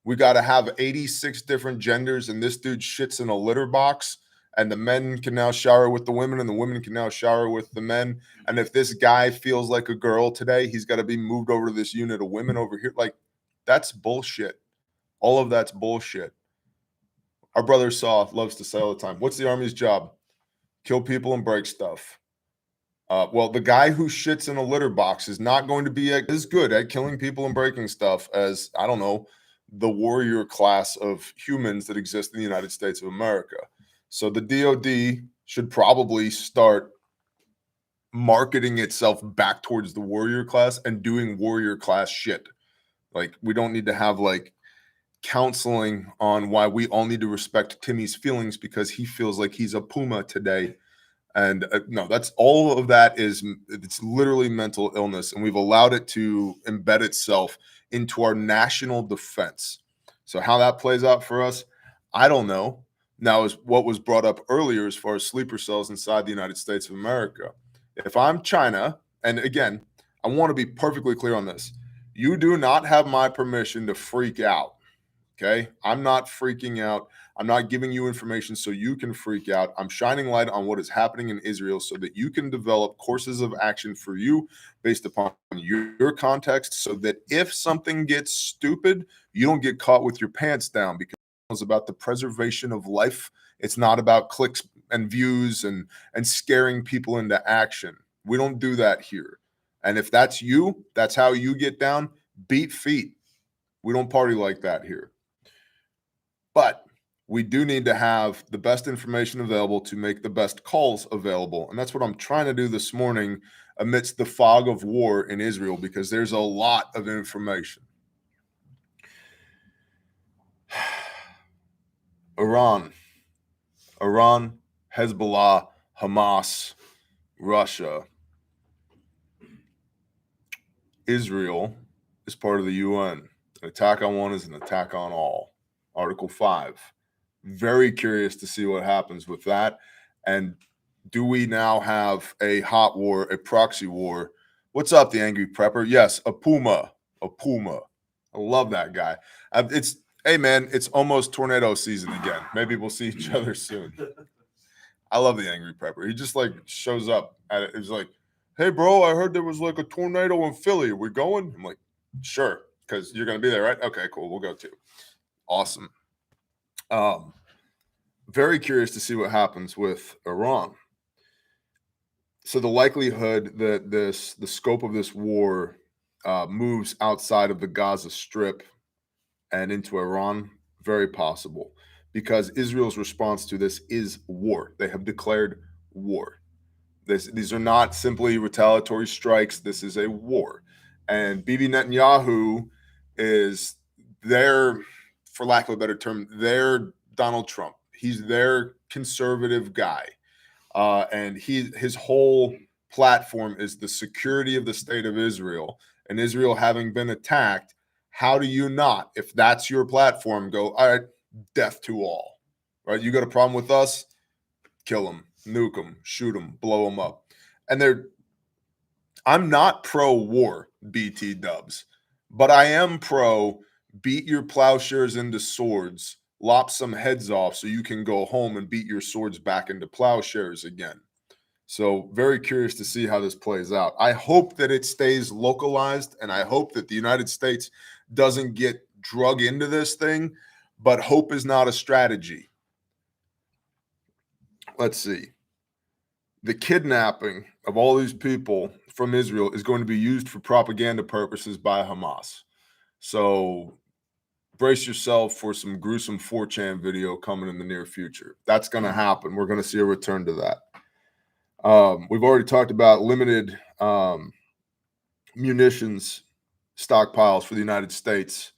We got to have 86 different genders, and this dude shits in a litter box, and the men can now shower with the women, and the women can now shower with the men. And if this guy feels like a girl today, he's got to be moved over to this unit of women over here. Like, that's bullshit. All of that's bullshit. Our brother Saw loves to say all the time, what's the Army's job? Kill people and break stuff. Well, the guy who shits in a litter box is not going to be as good at killing people and breaking stuff as, I don't know, the warrior class of humans that exist in the United States of America. So the DOD should probably start marketing itself back towards the warrior class and doing warrior class shit. Like, we don't need to have like counseling on why we all need to respect Timmy's feelings because he feels like he's a puma today. And no, that's all of that it's literally mental illness. And we've allowed it to embed itself into our national defense. So how that plays out for us, I don't know. Now, is what was brought up earlier as far as sleeper cells inside the United States of America. If I'm China, and again, I want to be perfectly clear on this. You do not have my permission to freak out. Okay. I'm not freaking out. I'm not giving you information so you can freak out. I'm shining light on what is happening in Israel so that you can develop courses of action for you based upon your context, so that if something gets stupid, you don't get caught with your pants down, because it's about the preservation of life. It's not about clicks and views and scaring people into action. We don't do that here. And if that's you, that's how you get down, beat feet. We don't party like that here. But we do need to have the best information available to make the best calls available. And that's what I'm trying to do this morning amidst the fog of war in Israel, because there's a lot of information. Iran, Hezbollah, Hamas, Russia. Israel is part of the UN. An attack on one is an attack on all. Article 5. Very curious to see what happens with that. And do we now have a hot war, a proxy war? What's up, the Angry Prepper? Yes, a puma. I love that guy. Hey, man, it's almost tornado season again. Maybe we'll see each other soon. I love the Angry Prepper. He just like shows up at it. He's like, hey, bro, I heard there was like a tornado in Philly. Are we going? I'm like, sure, because you're going to be there, right? Okay, cool. We'll go too. Awesome. Very curious to see what happens with Iran. So the likelihood that the scope of this war moves outside of the Gaza Strip and into Iran, very possible, because Israel's response to this is war. They have declared war. These are not simply retaliatory strikes. This is a war. And Bibi Netanyahu is their, for lack of a better term, their Donald Trump. He's their conservative guy. And his whole platform is the security of the state of Israel. And Israel having been attacked, how do you not, if that's your platform, go, all right, death to all, right? You got a problem with us? Kill them, nuke them, shoot them, blow them up. And I'm not pro-war, BT dubs, but I am pro beat your plowshares into swords, lop some heads off so you can go home and beat your swords back into plowshares again. So very curious to see how this plays out. I hope that it stays localized, and I hope that the United States doesn't get drug into this thing, but hope is not a strategy. Let's see. The kidnapping of all these people from Israel is going to be used for propaganda purposes by Hamas. So brace yourself for some gruesome 4chan video coming in the near future. That's going to happen. We're going to see a return to that. We've already talked about limited munitions stockpiles for the United States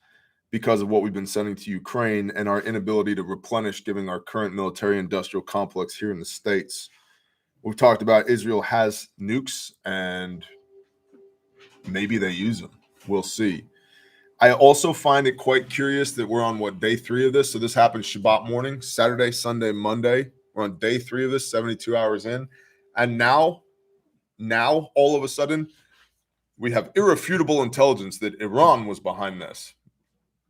because of what we've been sending to Ukraine and our inability to replenish, given our current military industrial complex here in the States. We've talked about Israel has nukes and maybe they use them. We'll see. I also find it quite curious that we're on day 3 of this. So this happened Shabbat morning, Saturday, Sunday, Monday. We're on day 3 of this, 72 hours in. And now all of a sudden, we have irrefutable intelligence that Iran was behind this.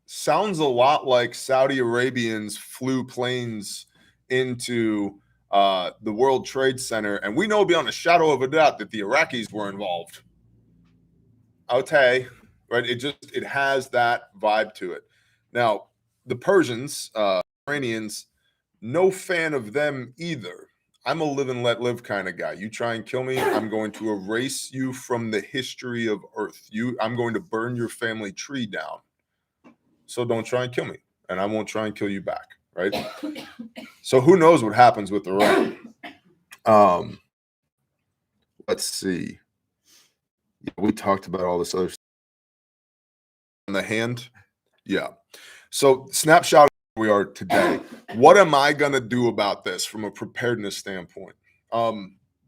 Sounds a lot like Saudi Arabians flew planes into the World Trade Center, and we know beyond a shadow of a doubt that the Iraqis were involved. Okay, right? It has that vibe to it. Now, the Persians, Iranians, no fan of them either. I'm a live and let live kind of guy. You try and kill me, I'm going to erase you from the history of Earth. I'm going to burn your family tree down. So don't try and kill me, and I won't try and kill you back, right? So who knows what happens with Iran? Let's see. Yeah, we talked about all this other stuff. On the hand, yeah. So snapshot of where we are today. What am I gonna do about this from a preparedness standpoint?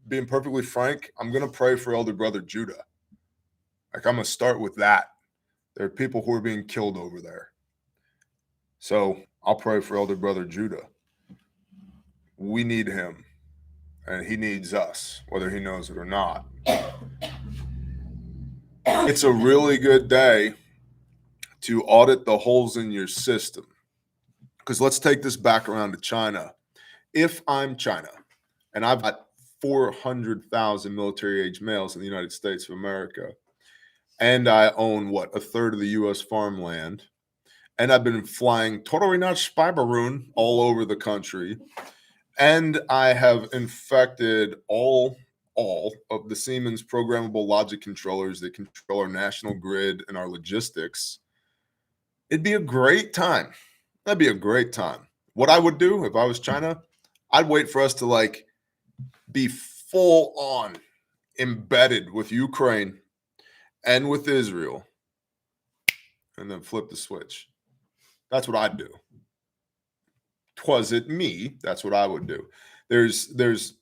Being perfectly frank, I'm gonna pray for elder brother Judah. Like, I'm gonna start with that. There are people who are being killed over there. So I'll pray for elder brother Judah. We need him, and he needs us, whether he knows it or not. It's a really good day to audit the holes in your system. Because let's take this back around to China. If I'm China and I've got 400,000 military-age males in the United States of America, and I own, what, a third of the U.S. farmland, and I've been flying Totorina spy balloon all over the country, and I have infected all of the Siemens programmable logic controllers that control our national grid and our logistics, it'd be a great time. That'd be a great time. What I would do if I was China, I'd wait for us to like be full on embedded with Ukraine and with Israel, and then flip the switch. That's what I'd do. Twas it me, that's what I would do. There's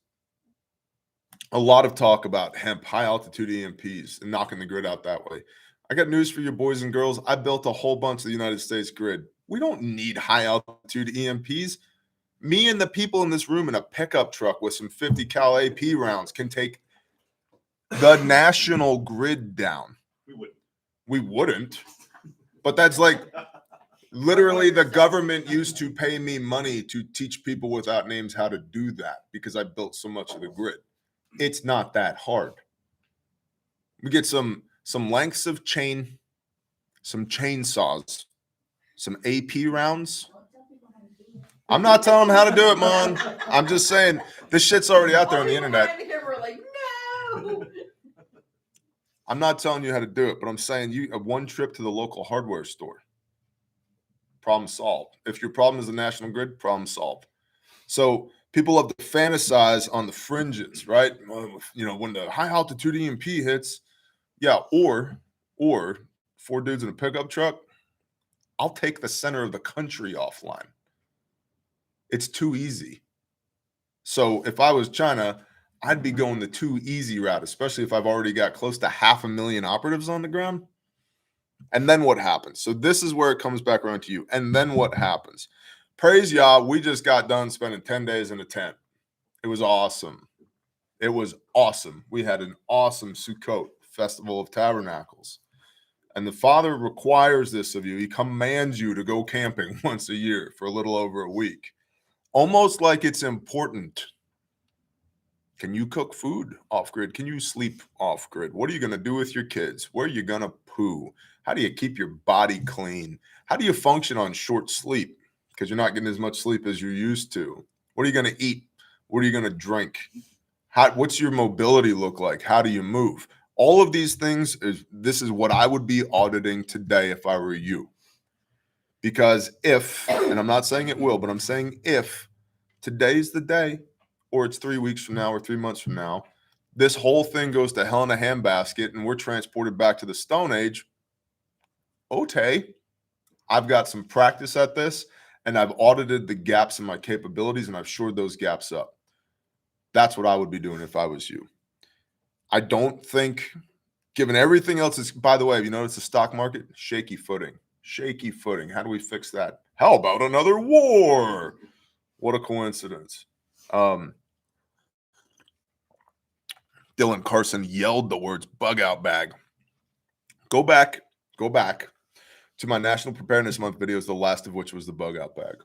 a lot of talk about high altitude EMPs and knocking the grid out that way. I got news for you, boys and girls. I built a whole bunch of the United States grid. We don't need high altitude EMPs. Me and the people in this room in a pickup truck with some 50 cal AP rounds can take the national grid down. We wouldn't. But that's like literally the government used to pay me money to teach people without names how to do that because I built so much of the grid. It's not that hard. We get some lengths of chain, some chainsaws, some AP rounds. I'm not telling them how to do it, Mon. I'm just saying this shit's already out there on the internet. We're like, no. I'm not telling you how to do it, but I'm saying you one trip to the local hardware store. Problem solved. If your problem is the national grid, problem solved. So people love to fantasize on the fringes, right? You know, when the high altitude EMP hits, yeah, or 4 dudes in a pickup truck, I'll take the center of the country offline. It's too easy. So if I was China, I'd be going the too easy route, especially if I've already got close to 500,000 operatives on the ground. And then what happens? So this is where it comes back around to you. And then what happens? Praise Yah, we just got done spending 10 days in a tent. It was awesome. It was awesome. We had an awesome Sukkot, Festival of Tabernacles. And the Father requires this of you. He commands you to go camping once a year for a little over a week. Almost like it's important. Can you cook food off grid? Can you sleep off grid? What are you going to do with your kids? Where are you going to poo? How do you keep your body clean? How do you function on short sleep? Because you're not getting as much sleep as you're used to. What are you going to eat? What are you going to drink? What's your mobility look like? How do you move? All of these things, this is what I would be auditing today if I were you. Because if, and I'm not saying it will, but I'm saying if today's the day, or it's 3 weeks from now or 3 months from now, this whole thing goes to hell in a handbasket and we're transported back to the Stone Age, okay, I've got some practice at this and I've audited the gaps in my capabilities and I've shored those gaps up. That's what I would be doing if I was you. I don't think, given everything else is, by the way, have you noticed the stock market? Shaky footing. Shaky footing. How do we fix that? How about another war? What a coincidence. Dylan Carson yelled the words bug out bag. Go back to my National Preparedness Month videos, the last of which was the bug out bag.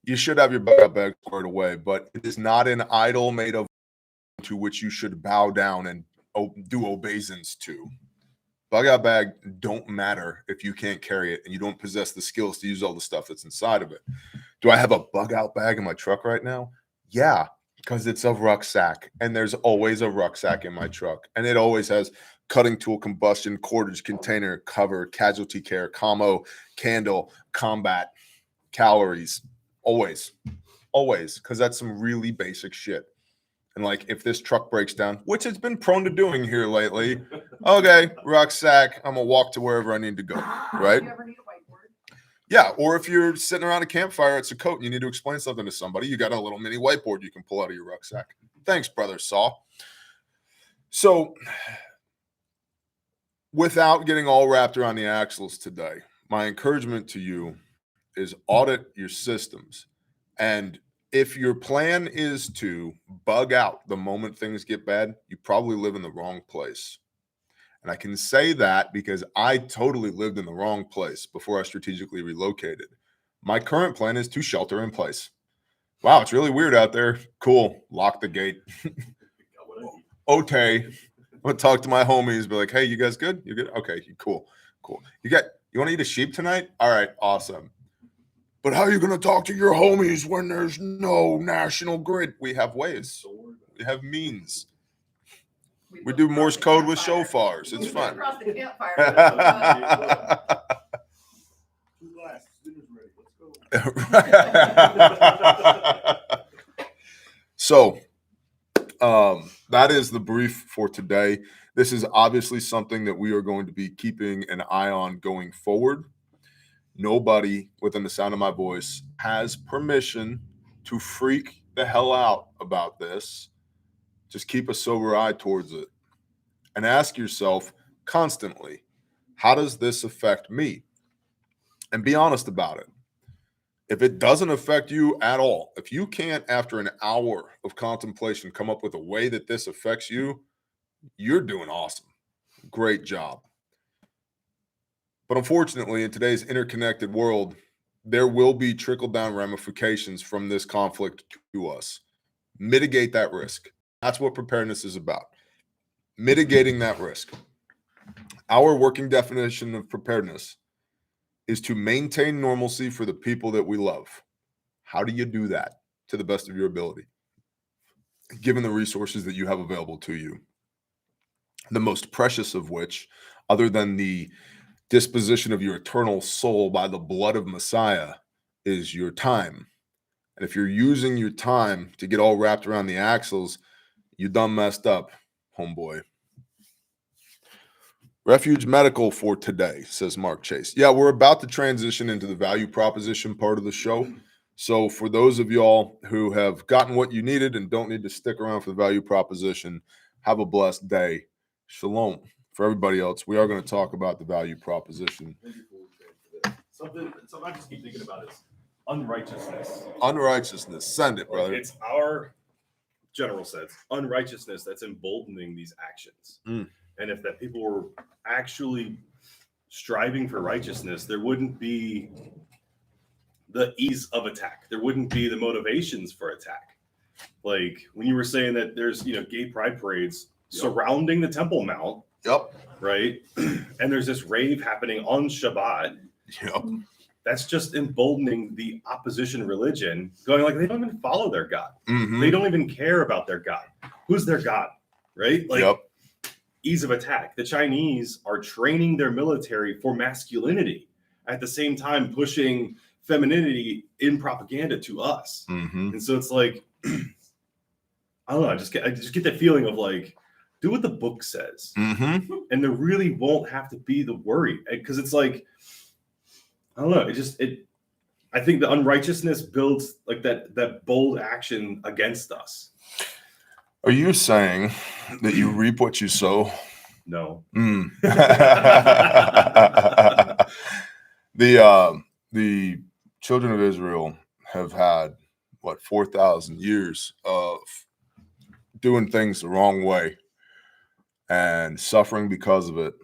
You should have your bug out bag squared away, but it is not an idol made of to which you should bow down and do obeisance to. Bug out bag don't matter if you can't carry it and you don't possess the skills to use all the stuff that's inside of it. Do I have a bug out bag in my truck right now? Yeah, because it's a rucksack, and there's always a rucksack in my truck, and it always has cutting tool, combustion, cordage, container, cover, casualty care, commo, candle, combat, calories, always, because that's some really basic shit. And like, if this truck breaks down, which it's been prone to doing here lately, okay, rucksack, I'm gonna walk to wherever I need to go, right? You ever need a whiteboard? Yeah, or if you're sitting around a campfire at Sukkot and you need to explain something to somebody, you got a little mini whiteboard you can pull out of your rucksack. Thanks, brother Saw. So, without getting all wrapped around the axles today, my encouragement to you is audit your systems. And if your plan is to bug out the moment things get bad, you probably live in the wrong place. And I can say that because I totally lived in the wrong place before I strategically relocated. My current plan is to shelter in place. Wow, it's really weird out there. Cool. Lock the gate. Okay. I'm gonna talk to my homies, be like, hey, you guys good? You good? Okay, cool. You want to eat a sheep tonight? All right, awesome. But how are you gonna talk to your homies when there's no national grid? We have ways. We have means. We do Morse code with shofars. It's fun. Across the campfire. So, that is the brief for today. This is obviously something that we are going to be keeping an eye on going forward. Nobody within the sound of my voice has permission to freak the hell out about this. Just keep a sober eye towards it and ask yourself constantly, how does this affect me? And be honest about it. If it doesn't affect you at all, if you can't, after an hour of contemplation, come up with a way that this affects you, you're doing awesome. Great job. But unfortunately, in today's interconnected world, there will be trickle-down ramifications from this conflict to us. Mitigate that risk. That's what preparedness is about. Mitigating that risk. Our working definition of preparedness is to maintain normalcy for the people that we love. How do you do that? To the best of your ability, given the resources that you have available to you. The most precious of which, other than the disposition of your eternal soul by the blood of Messiah, is your time. And if you're using your time to get all wrapped around the axles, you done messed up, homeboy. Refuge Medical for today, says Mark Chase. Yeah, we're about to transition into the value proposition part of the show. So for those of y'all who have gotten what you needed and don't need to stick around for the value proposition, have a blessed day. Shalom. For everybody else, we are going to talk about the value proposition. Something I just keep thinking about is unrighteousness. Unrighteousness. Send it, brother. It's our general sense, unrighteousness that's emboldening these actions. And if that people were actually striving for righteousness, there wouldn't be the ease of attack. There wouldn't be the motivations for attack. Like when you were saying that there's, gay pride parades surrounding the Temple Mount. Yep. Right. And there's this rave happening on Shabbat. Yep. That's just emboldening the opposition religion, going like they don't even follow their God. Mm-hmm. They don't even care about their God. Who's their God? Right. Like, yep. Ease of attack. The Chinese are training their military for masculinity at the same time pushing femininity in propaganda to us. Mm-hmm. And so it's like, I don't know. I just get that feeling of like, do what the book says. Mm-hmm. And there really won't have to be the worry, because it's like, I don't know. I think the unrighteousness builds like that bold action against us. Are you saying that you reap what you sow? No. The children of Israel have had 4,000 years of doing things the wrong way and suffering because of it,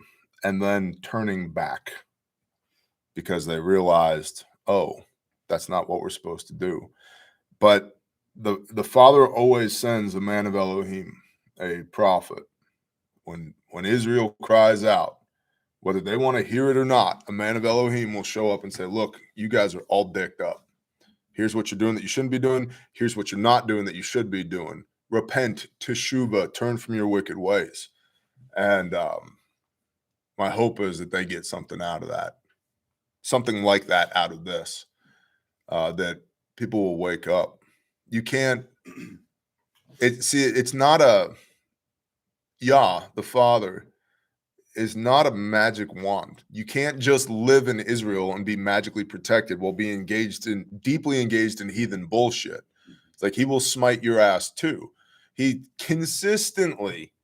and then turning back because they realized, oh, that's not what we're supposed to do. But the Father always sends a man of Elohim, a prophet. When Israel cries out, whether they want to hear it or not, a man of Elohim will show up and say, look, you guys are all dicked up. Here's what you're doing that you shouldn't be doing. Here's what you're not doing that you should be doing. Repent, teshuvah, turn from your wicked ways. And my hope is that they get something out of that, something like that out of this, that people will wake up. You can't, it's not the Father is not a magic wand. You can't just live in Israel and be magically protected while being deeply engaged in heathen bullshit. It's like he will smite your ass too. He consistently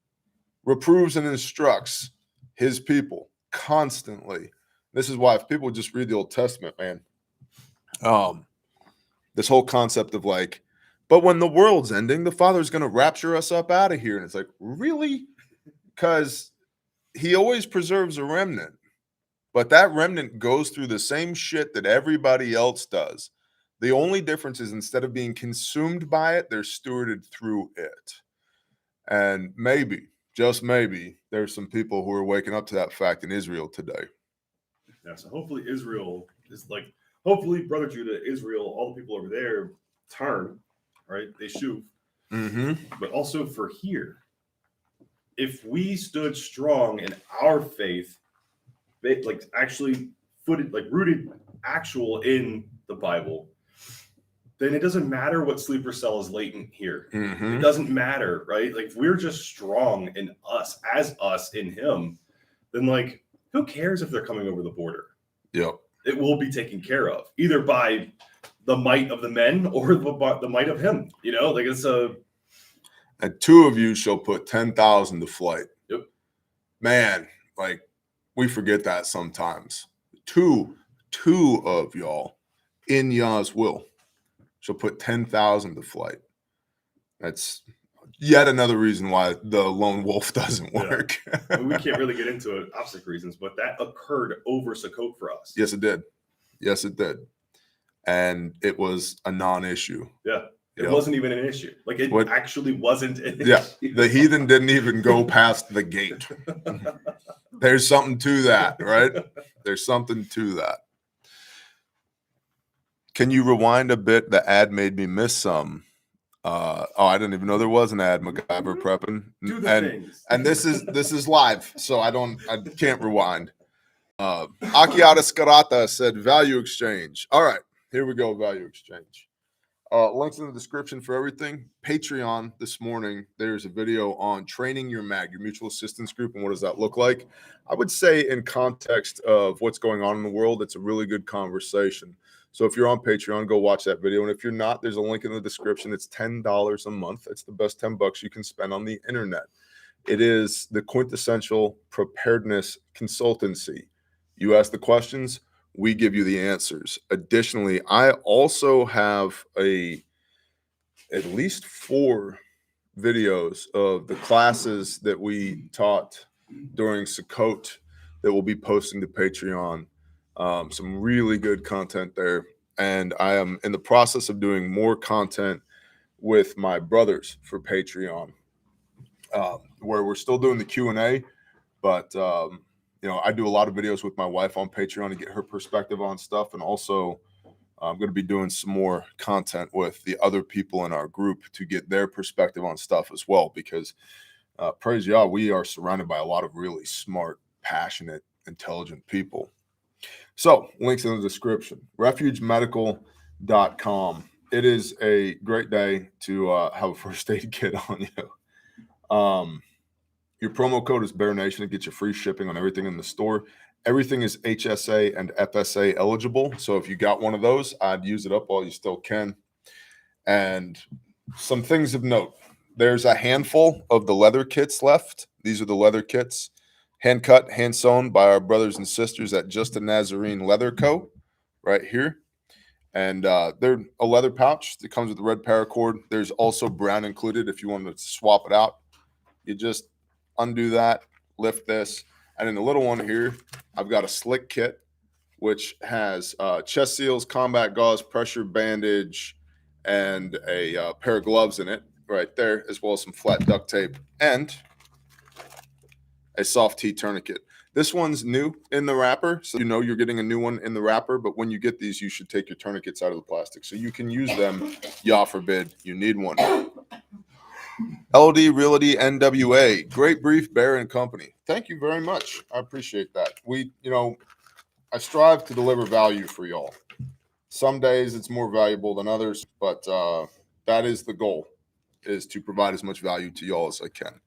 reproves and instructs his people constantly. This is why if people just read the Old Testament, man, this whole concept of like, but when the world's ending, the Father's going to rapture us up out of here. And it's like, really? Because he always preserves a remnant, but that remnant goes through the same shit that everybody else does. The only difference is instead of being consumed by it, they're stewarded through it. And maybe, just maybe, there's some people who are waking up to that fact in Israel today. Yeah, so hopefully Israel is like, hopefully, Brother Judah, Israel, all the people over there turn, right? They shuv. Mm-hmm. But also for here, if we stood strong in our faith, like actually footed, like rooted actual in the Bible, then it doesn't matter what sleeper cell is latent here. Mm-hmm. It doesn't matter, right? Like if we're just strong in us, as us in him, then like who cares if they're coming over the border? Yep. It will be taken care of either by the might of the men or the might of him. You know, like it's a. And 2 of you shall put 10,000 to flight. Yep. Man, like we forget that sometimes. Two of y'all in Yah's will shall put 10,000 to flight. That's yet another reason why the lone wolf doesn't work. Yeah. I mean, we can't really get into it, opposite reasons, but that occurred over Sukkot for us. Yes, it did. Yes, it did. And it was a non-issue. Yeah. It wasn't even an issue. Like it actually wasn't an issue. The heathen didn't even go past the gate. There's something to that, right? There's something to that. Can you rewind a bit? The ad made me miss some. I didn't even know there was an ad. MacGyver prepping. Do the things. And this is live, so I can't rewind. Akiata Skarata said value exchange. All right, here we go. Value exchange. Links in the description for everything. Patreon this morning, there's a video on training your MAG, your mutual assistance group, and what does that look like? I would say in context of what's going on in the world, it's a really good conversation. So if you're on Patreon, go watch that video. And if you're not, there's a link in the description. It's $10 a month. It's the best $10 you can spend on the internet. It is the quintessential preparedness consultancy. You ask the questions, we give you the answers. Additionally, I also have at least 4 videos of the classes that we taught during Sukkot that we'll be posting to Patreon. Some really good content there. And I am in the process of doing more content with my brothers for Patreon, where we're still doing the Q&A, but I do a lot of videos with my wife on Patreon to get her perspective on stuff. And also I'm going to be doing some more content with the other people in our group to get their perspective on stuff as well, because praise Yah, we are surrounded by a lot of really smart, passionate, intelligent people. So links in the description. refugemedical.com. It is a great day to have a first aid kit on you. Your promo code is Bear Nation to get you free shipping on everything in the store. Everything is HSA and FSA eligible. So if you got one of those, I'd use it up while you still can. And some things of note. There's a handful of the leather kits left. These are the leather kits. Hand cut, hand sewn by our brothers and sisters at Just a Nazarene Leather Co. right here. And they're a leather pouch that comes with the red paracord. There's also brown included if you want to swap it out. You just undo that, lift this. And in the little one here, I've got a slick kit, which has chest seals, combat gauze, pressure bandage, and a pair of gloves in it right there, as well as some flat duct tape and a soft T tourniquet. This one's new in the wrapper, so you know you're getting a new one in the wrapper, but when you get these, you should take your tourniquets out of the plastic so you can use them. Yah forbid you need one. LD Realty NWA, Great Brief Bear and Company. Thank you very much. I appreciate that. I strive to deliver value for y'all. Some days it's more valuable than others, but that is the goal, is to provide as much value to y'all as I can.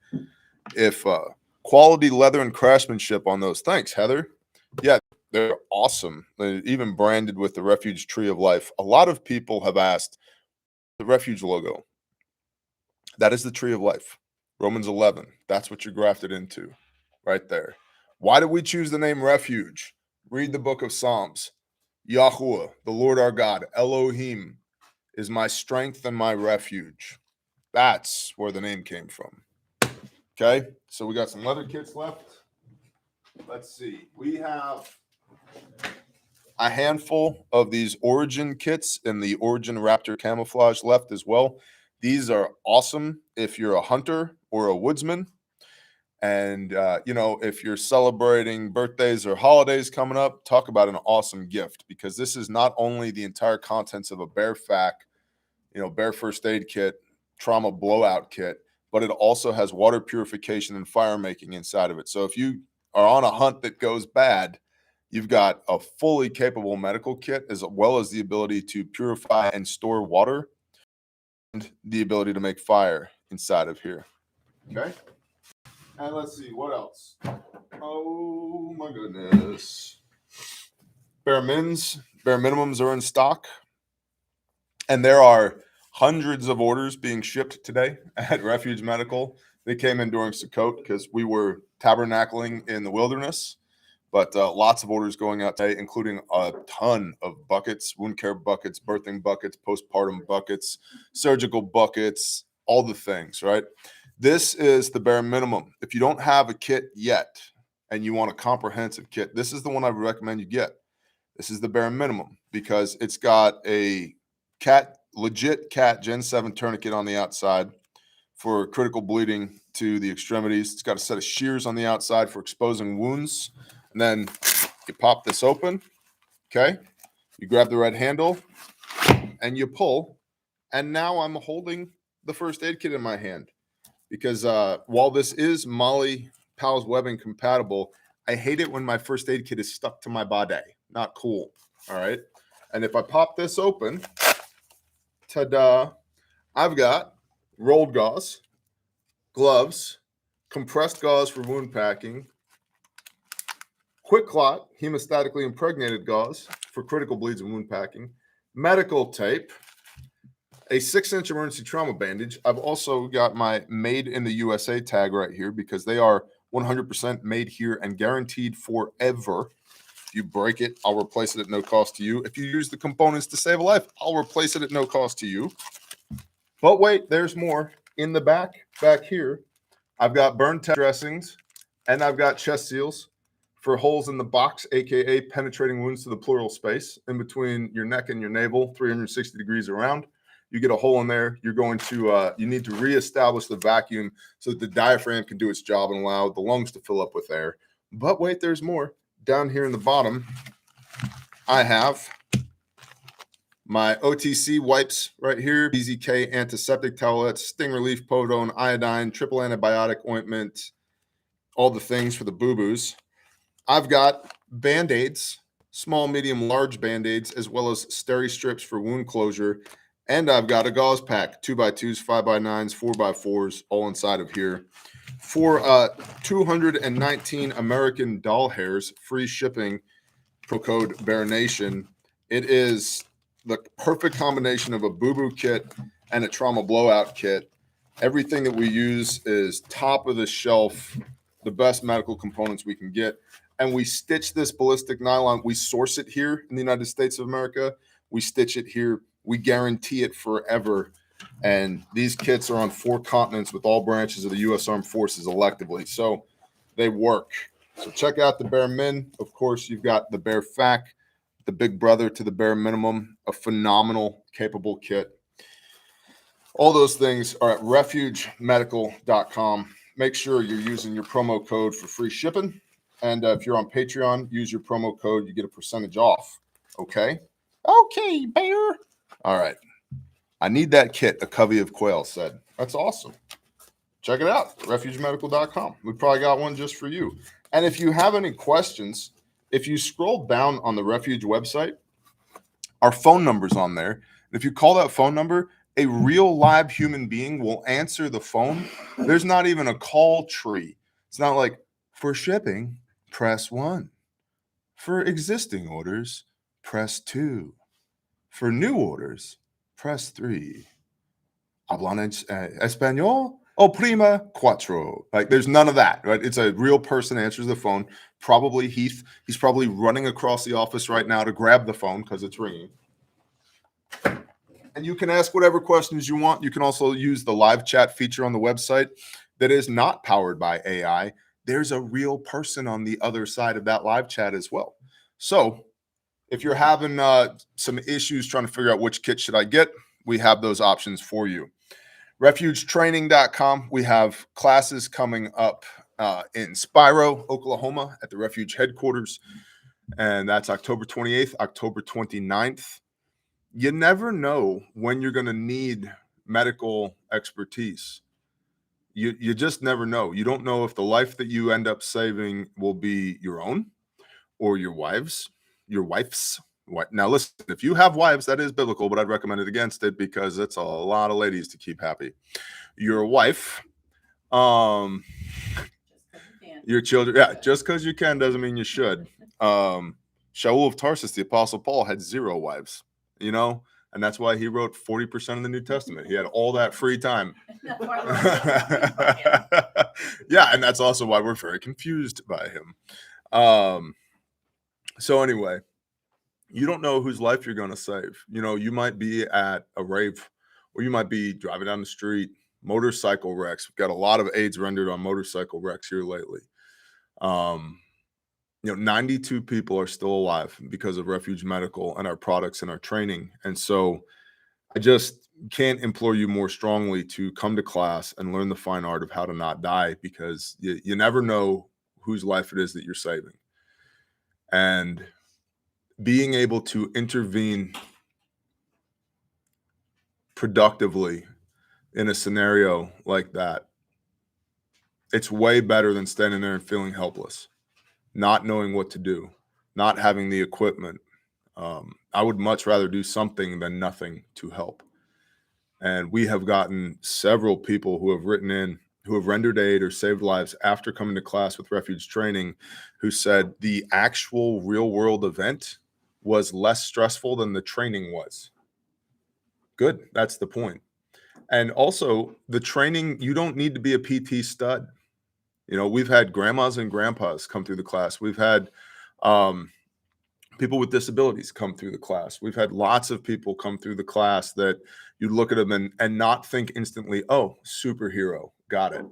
If quality leather and craftsmanship on those, thanks, Heather. Yeah, they're awesome. They're even branded with the Refuge Tree of Life. A lot of people have asked the Refuge logo. That is the Tree of Life. Romans 11. That's what you're grafted into right there. Why did we choose the name Refuge? Read the book of Psalms. Yahuwah, the Lord our God, Elohim, is my strength and my refuge. That's where the name came from. Okay, so we got some leather kits left. let's see. We have a handful of these Origin kits in the Origin Raptor camouflage left as well. These are awesome if you're a hunter or a woodsman. And, if you're celebrating birthdays or holidays coming up, talk about an awesome gift, because this is not only the entire contents of a Bear Fac, Bear First Aid Kit, trauma blowout kit, but it also has water purification and fire making inside of it. So if you are on a hunt that goes bad, you've got a fully capable medical kit, as well as the ability to purify and store water and the ability to make fire inside of here. Okay. And let's see, what else? Oh my goodness. Bare minimums are in stock. And there are hundreds of orders being shipped today at Refuge Medical. They came in during Sukkot because we were tabernacling in the wilderness. But lots of orders going out today, including a ton of buckets, wound care buckets, birthing buckets, postpartum buckets, surgical buckets, all the things, right? This is the bare minimum. If you don't have a kit yet and you want a comprehensive kit, this is the one I would recommend you get. This is the bare minimum because it's got a legit cat Gen 7 tourniquet on the outside for critical bleeding to the extremities. It's got a set of shears on the outside for exposing wounds. And then you pop this open, okay? You grab the red handle and you pull. And now I'm holding the first aid kit in my hand. Because while this is Molly Powell's webbing compatible, I hate it when my first aid kit is stuck to my body. Not cool. All right. And if I pop this open, ta-da, I've got rolled gauze, gloves, compressed gauze for wound packing, quick clot, hemostatically impregnated gauze for critical bleeds and wound packing, medical tape, a 6-inch emergency trauma bandage. I've also got my made in the USA tag right here because they are 100% made here and guaranteed forever. If you break it, I'll replace it at no cost to you. If you use the components to save a life, I'll replace it at no cost to you. But wait, there's more. In the back here, I've got burn tech dressings and I've got chest seals for holes in the box, aka penetrating wounds to the pleural space in between your neck and your navel, 360 degrees around. You get a hole in there. You're going to you need to reestablish the vacuum so that the diaphragm can do its job and allow the lungs to fill up with air. But wait, there's more. Down here in the bottom, I have my OTC wipes right here, BZK antiseptic towelettes, sting relief, podone, iodine, triple antibiotic ointment, all the things for the boo-boos. I've got Band-Aids, small, medium, large Band-Aids, as well as steri strips for wound closure. And I've got a gauze pack, 2x2s, 5x9s, 4x4s, all inside of here. For 219 American doll hairs, free shipping, pro code BEARNATION. It is the perfect combination of a boo-boo kit and a trauma blowout kit. Everything that we use is top of the shelf, the best medical components we can get. And we stitch this ballistic nylon. We source it here in the United States of America. We stitch it here. We guarantee it forever. And these kits are on 4 continents with all branches of the U.S. Armed Forces electively. So they work. So check out the Bare Min. Of course, you've got the Bear Fac, the big brother to the bare minimum, a phenomenal, capable kit. All those things are at refugemedical.com. Make sure you're using your promo code for free shipping. And if you're on Patreon, use your promo code. You get a percentage off. Okay? Okay, Bear. All right. I need that kit, a covey of quail said. That's awesome. Check it out, refugemedical.com. We probably got one just for you. And if you have any questions, if you scroll down on the Refuge website, our phone number's on there. And if you call that phone number, a real live human being will answer the phone. There's not even a call tree. It's not like, for shipping, press 1. For existing orders, press 2. For new orders, press 3. Hablan español? O prima cuatro. Like, there's none of that, right? It's a real person answers the phone. Probably Heath. He's probably running across the office right now to grab the phone because it's ringing. And you can ask whatever questions you want. You can also use the live chat feature on the website that is not powered by AI. there's a real person on the other side of that live chat as well. So if you're having some issues trying to figure out which kit should I get, we have those options for you. RefugeTraining.com. We have classes coming up in Spiro, Oklahoma at the Refuge headquarters. And that's October 28th, October 29th. You never know when you're going to need medical expertise. You just never know. You don't know if the life that you end up saving will be your own or your wife's. Now, listen, if you have wives, that is biblical, but I'd recommend it against it because it's a lot of ladies to keep happy. Your wife, your children. Yeah, just because you can doesn't mean you should. Shaul of Tarsus, the Apostle Paul, had 0 wives, you know, and that's why he wrote 40% of the New Testament. He had all that free time. Yeah, and that's also why we're very confused by him. So anyway, you don't know whose life you're going to save. You know, you might be at a rave, or you might be driving down the street, motorcycle wrecks. We've got a lot of aids rendered on motorcycle wrecks here lately. 92 people are still alive because of Refuge Medical and our products and our training. And so I just can't implore you more strongly to come to class and learn the fine art of how to not die, because you never know whose life it is that you're saving. And being able to intervene productively in a scenario like that, it's way better than standing there and feeling helpless, not knowing what to do, not having the equipment. I would much rather do something than nothing to help. And we have gotten several people who have written in, who have rendered aid or saved lives after coming to class with Refuge Training, who said the actual real world event was less stressful than the training was. Good. That's the point. And also the training, you don't need to be a PT stud. You know, we've had grandmas and grandpas come through the class. We've had people with disabilities come through the class. We've had lots of people come through the class that you look at them and not think instantly, oh, superhero, got it.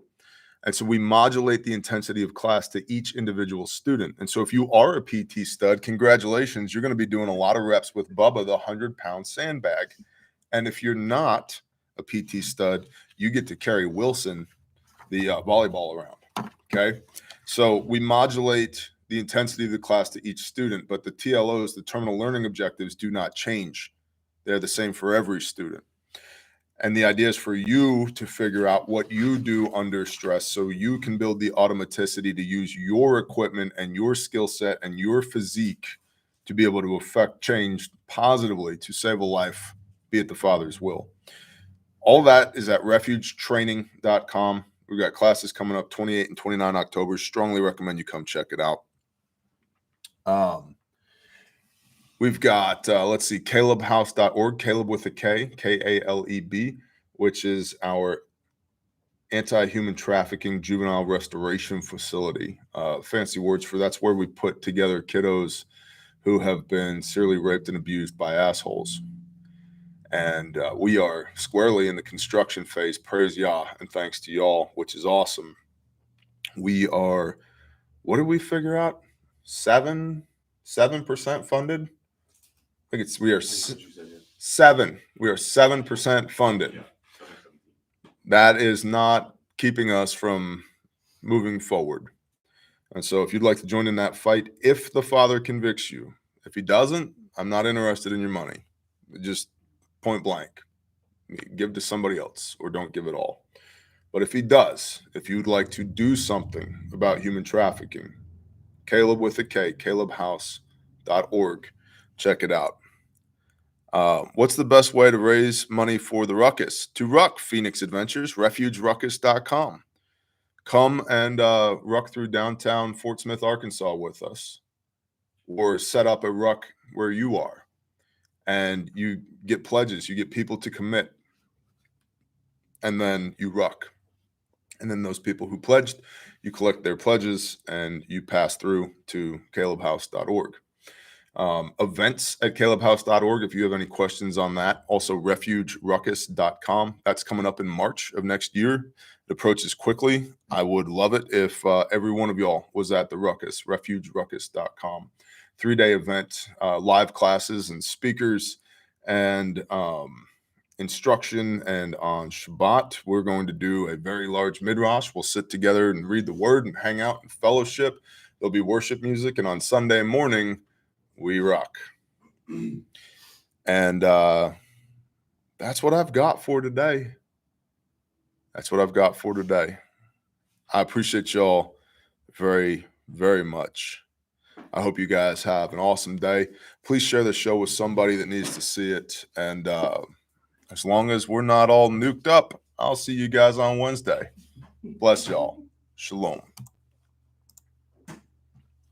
And so we modulate the intensity of class to each individual student. And so if you are a PT stud, congratulations, you're going to be doing a lot of reps with Bubba, the 100-pound sandbag. And if you're not a PT stud, you get to carry Wilson, the volleyball around. Okay. So we modulate the intensity of the class to each student, but the TLOs, the terminal learning objectives, do not change. They're the same for every student. And the idea is for you to figure out what you do under stress so you can build the automaticity to use your equipment and your skill set and your physique to be able to affect change positively to save a life, be it the Father's will. All that is at refugetraining.com. We've got classes coming up 28 and 29 October. Strongly recommend you come check it out. We've got, let's see, calebhouse.org, Caleb with a K, K-A-L-E-B, which is our anti-human trafficking juvenile restoration facility. Fancy words for that's where we put together kiddos who have been serially raped and abused by assholes. And we are squarely in the construction phase, praise Yah, and thanks to y'all, which is awesome. We are, what did we figure out? 7% funded? I think we are 7. We are 7% funded. That is not keeping us from moving forward. And so if you'd like to join in that fight, if the Father convicts you, if he doesn't, I'm not interested in your money. Just point blank, give to somebody else or don't give it all. But if he does, if you'd like to do something about human trafficking, Caleb with a K, calebhouse.org. Check it out. What's the best way to raise money for the ruckus? To ruck Phoenix Adventures, refugeruckus.com. Come and ruck through downtown Fort Smith, Arkansas with us, or set up a ruck where you are. And you get pledges, you get people to commit, and then you ruck. And then those people who pledged, you collect their pledges and you pass through to calebhouse.org. Events at calebhouse.org if you have any questions on that. Also refugeruckus.com. That's coming up in March of next year. It approaches quickly. I would love it if every one of y'all was at the Ruckus, refugeruckus.com. 3-day event, live classes and speakers and instruction. And on Shabbat, we're going to do a very large midrash. We'll sit together and read the word and hang out and fellowship. There'll be worship music. And on Sunday morning, we rock. And that's what I've got for today. That's what I've got for today. I appreciate y'all very, very much. I hope you guys have an awesome day. Please share the show with somebody that needs to see it. And as long as we're not all nuked up, I'll see you guys on Wednesday. Bless y'all. Shalom.